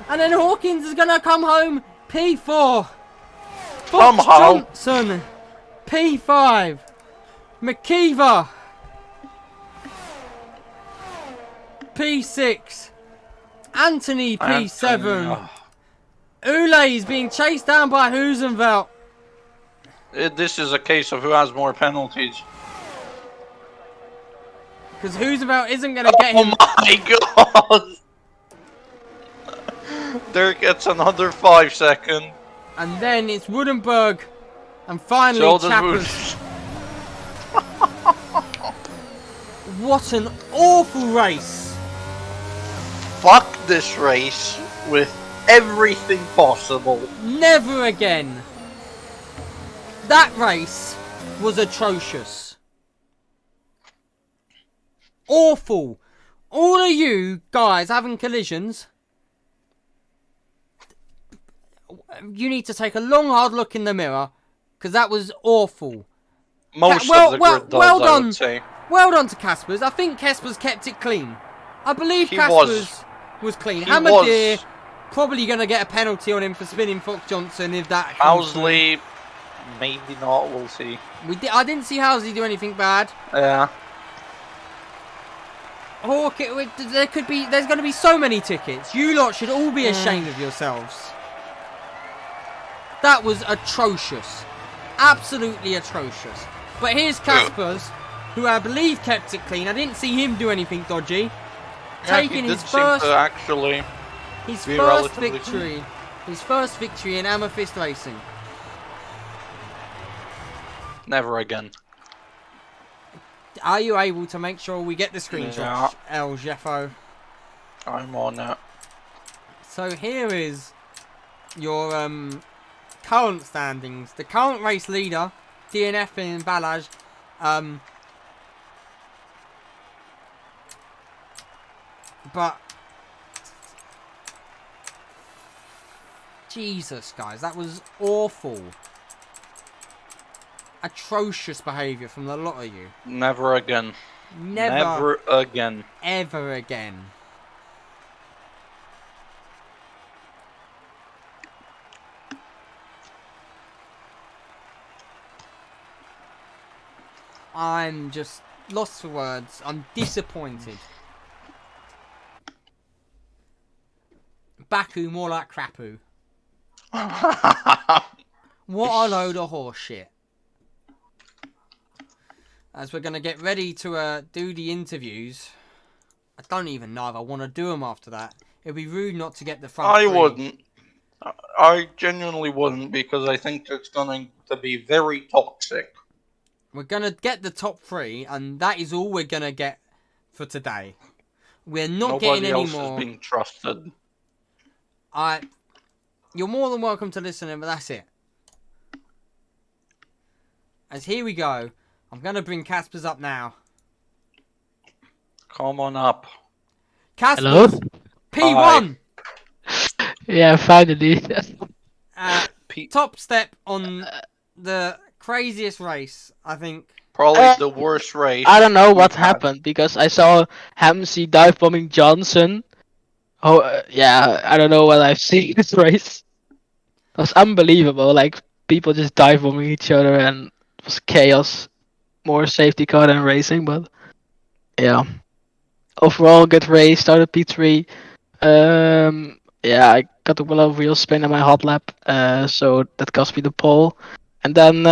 And then Hawkins is going to come home. P4. Somehow. Fox Johnson. P5. McKeever. P6. Anthony P7. Ule is being chased down by Husenveld. This is a case of who has more penalties. Because Husenveld isn't going to get him. Oh my god! Dirk gets another 5 seconds. And then it's Woodenberg. And finally Chappers. What an awful race. Fuck this race with everything possible. Never again. That race was atrocious. Awful. All of you guys having collisions, you need to take a long hard look in the mirror, because that was awful. Most of the grid does, well I done. would say. Well done to Caspers. I think Caspers kept it clean. I believe Caspers was clean. Hamadir probably going to get a penalty on him for spinning Fox Johnson if that. Housley, maybe not. We'll see. I didn't see Housley do anything bad. Yeah. There's going to be so many tickets. You lot should all be ashamed of yourselves. That was atrocious. Absolutely atrocious. But here's Caspers, who I believe kept it clean. I didn't see him do anything dodgy. Taking his first victory. His first victory in Amethyst Racing. Never again. Are you able to make sure we get the screenshot, Yeah. El Jeffo? I'm on it. So here is your current standings. The current race leader, DNF in Balaj. But Jesus, guys, that was awful. Atrocious behaviour from the lot of you. Never again. Never again. ever again. I'm just lost for words. I'm disappointed. Baku, more like Crapu. What a load of horse shit. As we're going to get ready to do the interviews, I don't even know if I want to do them after that. It'd be rude not to get the front I three. wouldn't. I genuinely wouldn't, because I think it's going to be very toxic. We're going to get the top three, and that is all we're going to get for today. We're not getting Nobody any else more. is being trusted. You're more than welcome to listen in, but that's it. As here we go. I'm going to bring Caspers up now. Come on up. Caspers! Hello? P1! Yeah, finally. Top step on the craziest race, I think. Probably the worst race. I don't know we've what had. happened because I saw Hamsey dive bombing Johnson. Oh, yeah, I don't know what I've seen this race. It was unbelievable. Like, people just dive bombing each other and it was chaos. More safety car than racing, but yeah. Overall, good race. Started P3. Yeah, I got a lot of wheel spin in my hot lap, so that cost me the pole. And then,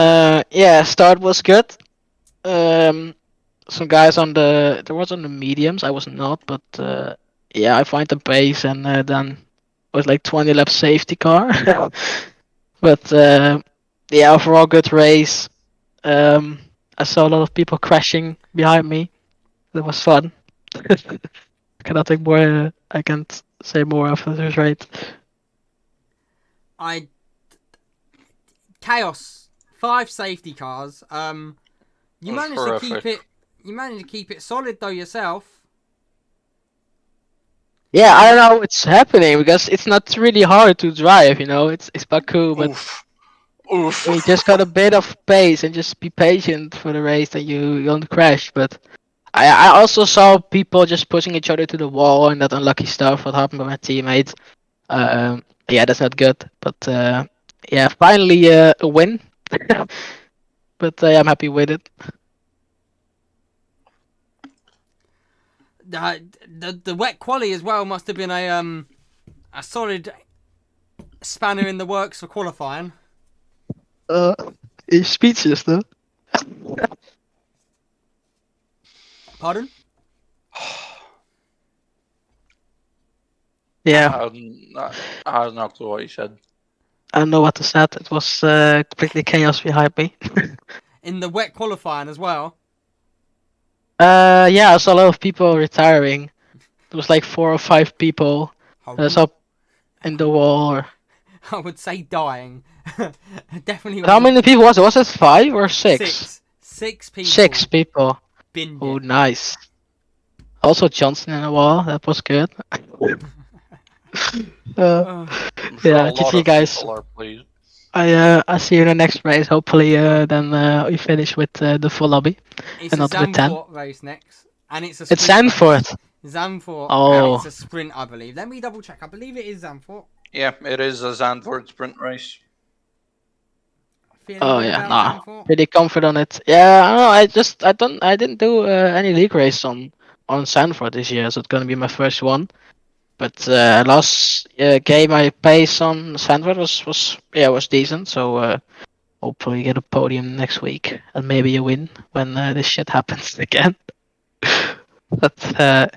yeah, start was good. Some guys on the mediums. I was not, but yeah, I find the pace, and then it was like 20 lap safety car. But yeah, overall good race. I saw a lot of people crashing behind me. That was fun. Cannot think more. I can't say more after this race. Chaos. 5 safety cars. You was managed to keep horrific. it. You managed to keep it solid though yourself. Yeah, I don't know what's happening because it's not really hard to drive. You know, it's Baku, but Oof. you just got a bit of pace and just be patient for the race that you don't crash. But I also saw people just pushing each other to the wall and that unlucky stuff. What happened with my teammate? Yeah, that's not good. But yeah, finally a win. But I'm happy with it. The wet quali as well must have been a solid spanner in the works for qualifying. He's speechless though. Pardon? Yeah, I don't know what he said. I don't know what to say. It was completely chaos behind me. In the wet qualifying as well. Yeah, I saw a lot of people retiring. There was like 4 or 5 people. I saw in the wall. Or... I would say dying. Definitely. How many people was it? Was it 5 or 6? 6 people. 6 people. Binned Oh, it. nice. Also Johnson in the wall. That was good. I'm sure Yeah, a lot GG of guys. people are pleased. I see you in the next race. Hopefully, then we finish with the full lobby. It's And a not with 10. Zandvoort race next, and it's a sprint It's Zandvoort. race. Zandvoort. Oh. And it's a sprint, I believe. Let me double check. I believe it is Zandvoort. Yeah, it is a Zandvoort sprint race. Feeling Oh good yeah, about nah. Zandvoort? Pretty confident on it. Yeah, I don't know. I didn't do any league race on Sanford this year, so it's gonna be my first one. But last game I paced on Sanford was decent. So hopefully get a podium next week and maybe a win when this shit happens again. But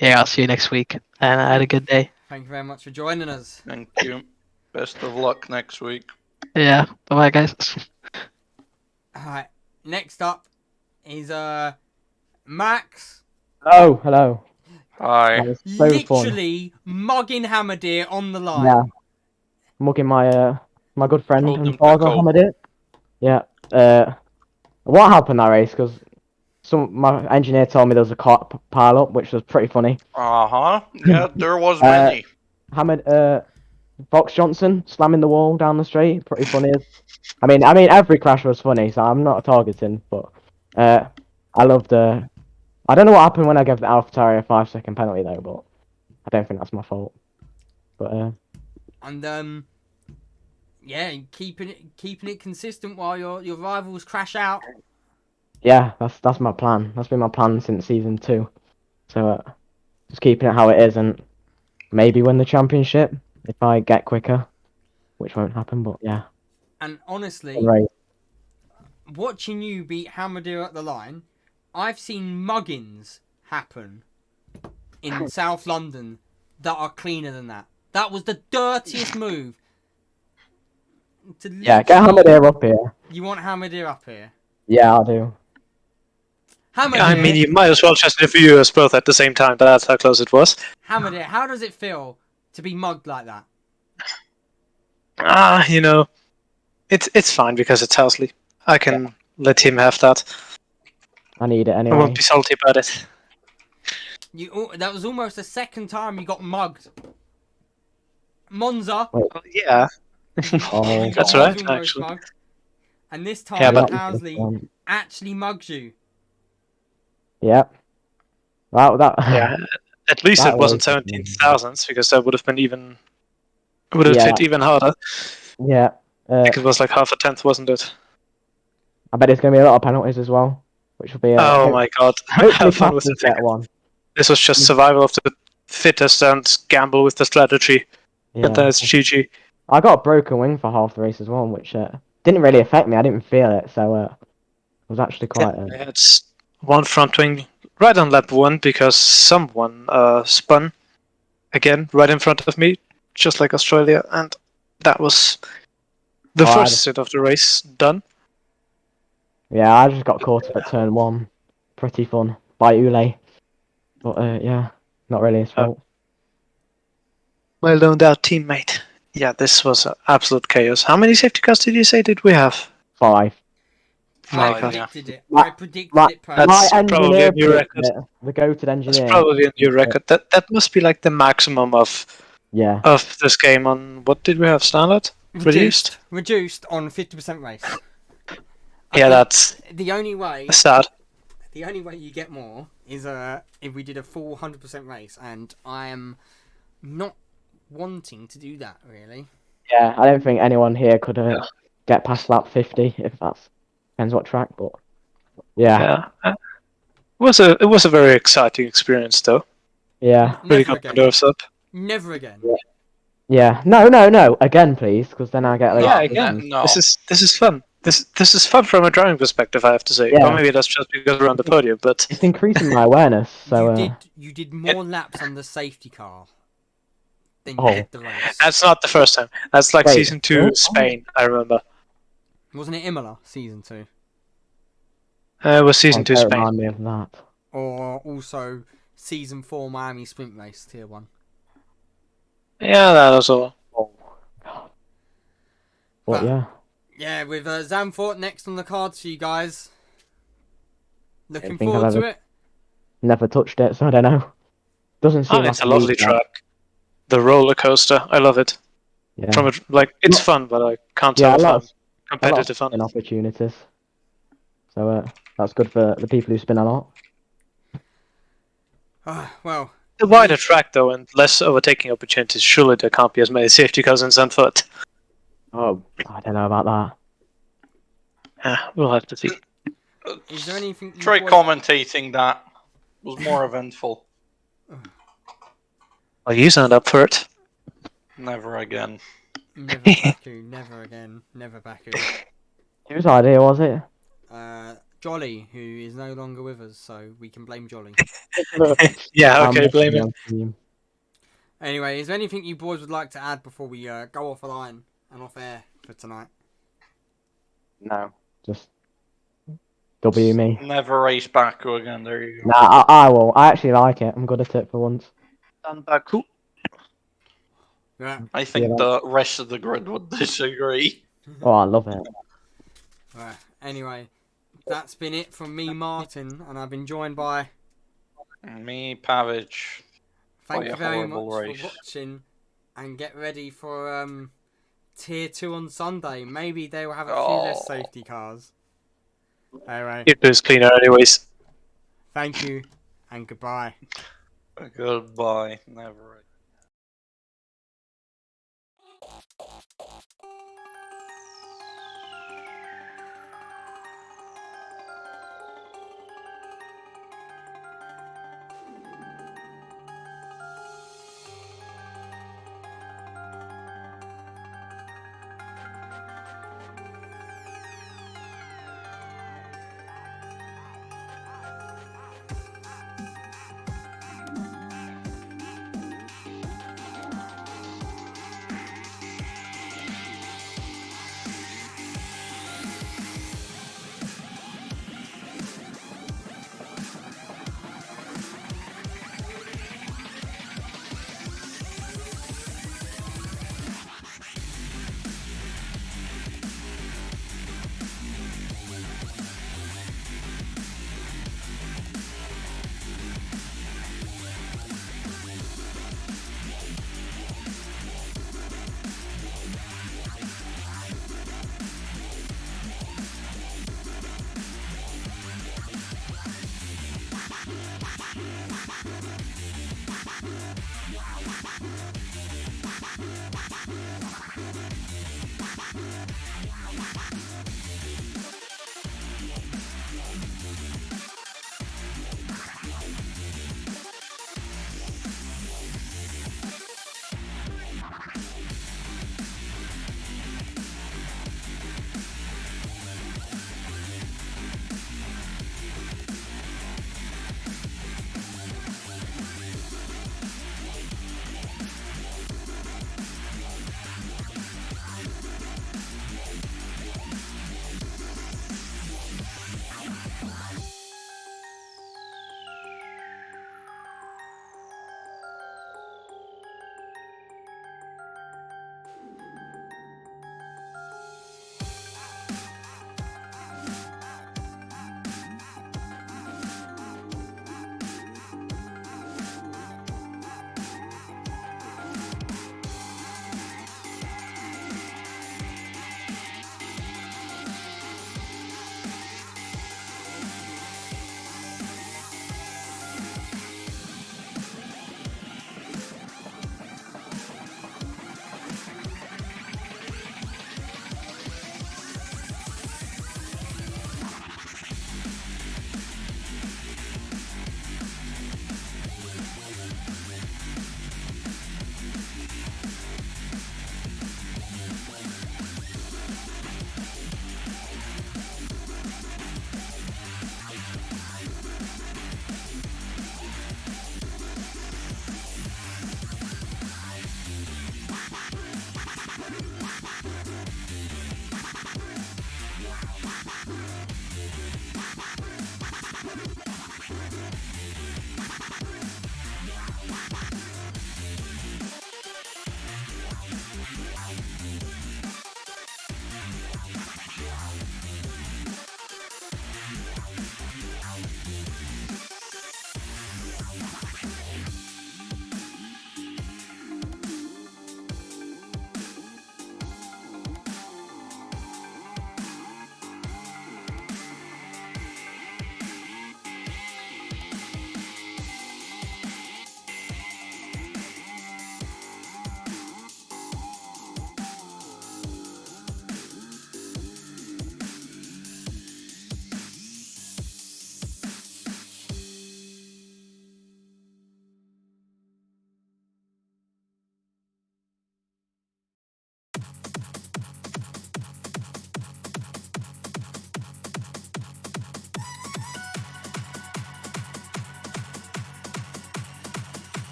yeah, I'll see you next week, and I had a good day. Thank you very much for joining us. Thank you. Best of luck next week. Yeah, bye guys. Alright, next up is Max. Oh, hello. Hi. That was so fun. Literally mugging Hamadir on the line. Yeah. Mugging my good friend Told and him to father, go. Hamadit. Yeah. What happened that race? Because my engineer told me there was a car pile up, which was pretty funny. Yeah, there was many. Fox Johnson slamming the wall down the straight, pretty funny. I mean, every crash was funny, so I'm not targeting, but I loved. I don't know what happened when I gave the AlphaTauri a 5-second penalty though, but I don't think that's my fault. But And yeah, keeping it consistent while your rivals crash out. yeah, that's my plan. That's been my plan since season 2. So just keeping it how it is, and maybe win the championship if I get quicker. which won't happen. But yeah, And honestly, fun race. watching you beat Hamadir at the line, I've seen muggins happen in South London that are cleaner than that. That was the dirtiest move. Yeah, get Hamadir up here. You want Hamadir up here? Yeah, I do. Hamadir, I mean, you might as well just interview us both at the same time. That's how close it was. Hamadir, how does it feel to be mugged like that? You know, it's fine because it's Housley. I can let him have that. I need it I anyway. won't be salty about it. That was almost the second time you got mugged. Monza. Wait. Well, yeah, Oh, That's you right, was almost actually. mugged. And this time, Yeah, but- Housley actually mugs you. Yeah. That. Yeah, at least That it wasn't was- 17 thousandths because that would have been even. Would have Yeah. hit even harder. Yeah. I think it was like half a tenth, wasn't it? I bet there's gonna be a lot of penalties as well, which will be. Oh my god! Hopefully, Have fun with Castles it. get one. This was just survival of the fittest and gamble with the strategy. Yeah. And then it's GG. I got a broken wing for half the race as well, which didn't really affect me. I didn't feel it, so it was actually quite. Yeah, it's one front wing right on lap 1 because someone spun again right in front of me, just like Australia, and that was the first set of the race done. Yeah, I just got caught up at turn 1. Pretty fun by Ule, but yeah, not really his fault. Well done, that teammate. Yeah, this was absolute chaos. How many safety cars did you say did we have? 5. My I God. predicted it. My- I predicted my- it perfectly. That's My probably engineer a new record. predicted it, the goated That's engineer. probably a new record. That must be like the maximum of Yeah. this game on what did we have standard? Reduced? Reduced on 50% race. I Yeah, think that's the only way. sad. The only way you get more is if we did a full 100% race, and I am not wanting to do that really. Yeah, I don't think anyone here could get past lap 50 if that's depends what track, but yeah. Yeah. It was a very exciting experience though. Yeah. Really Never got my again. nerves up. Never again. Yeah. No. Again, please, because then I get like. Yeah, again. No. This is fun. This is fun from a driving perspective, I have to say. Yeah. Or maybe that's just because we're on the podium, but It's increasing my awareness, so. You did more laps on the safety car than you Oh. did the race. that's not the first time. That's like Wait, season 2 what? Spain, I remember. Wasn't it Imola season 2? It was season 2 don't Spain. remind me of that. Or also season 4 Miami Sprint Race Tier 1? Yeah, that was all. But yeah. Yeah, with Zandvoort next on the cards for you guys. Looking think I've forward to ever- it. Never touched it, so I don't know. Doesn't seem Oh, it's like a lovely me, track. The roller coaster, I love it. Yeah. From it, like it's fun, but I can't Yeah, tell if a lot I'm of competitive on spin it. opportunities. So that's good for the people who spin a lot. Well, The wider track though, and less overtaking opportunities. Surely there can't be as many safety cars in Zandvoort. Oh, I don't know about that. Yeah, we'll have to see. is there anything you Try boys- commentating that was more eventful. Well, you signed up for it. Never again. Never Baku, never again, never Baku. Whose idea was it? Jolly, who is no longer with us, so we can blame Jolly. Yeah, okay, blame him. him. Anyway, is there anything you boys would like to add before we go off the line and off air for tonight? No, just W me. Never race Baku again. There you go. Nah, I will. I actually like it. I'm good at it for once. And Baku. Yeah. I think Yeah. the rest of the grid would disagree. Oh, I love it. Right. Anyway, that's been it from me, Martin, and I've been joined by. Me, Pavic. Thank What a you very much horrible race. for watching, and get ready for Tier 2 on Sunday. Maybe they will have a few less Oh. safety cars. Anyway, It was cleaner anyways. thank you, and goodbye. Goodbye. Never.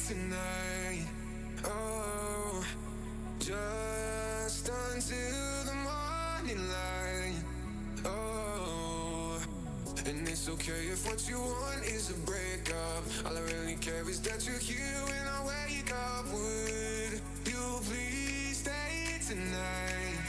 tonight. Oh, just until the morning light. Oh, and it's okay if what you want is a breakup. All I really care is that you're here when I wake up. Would you please stay tonight?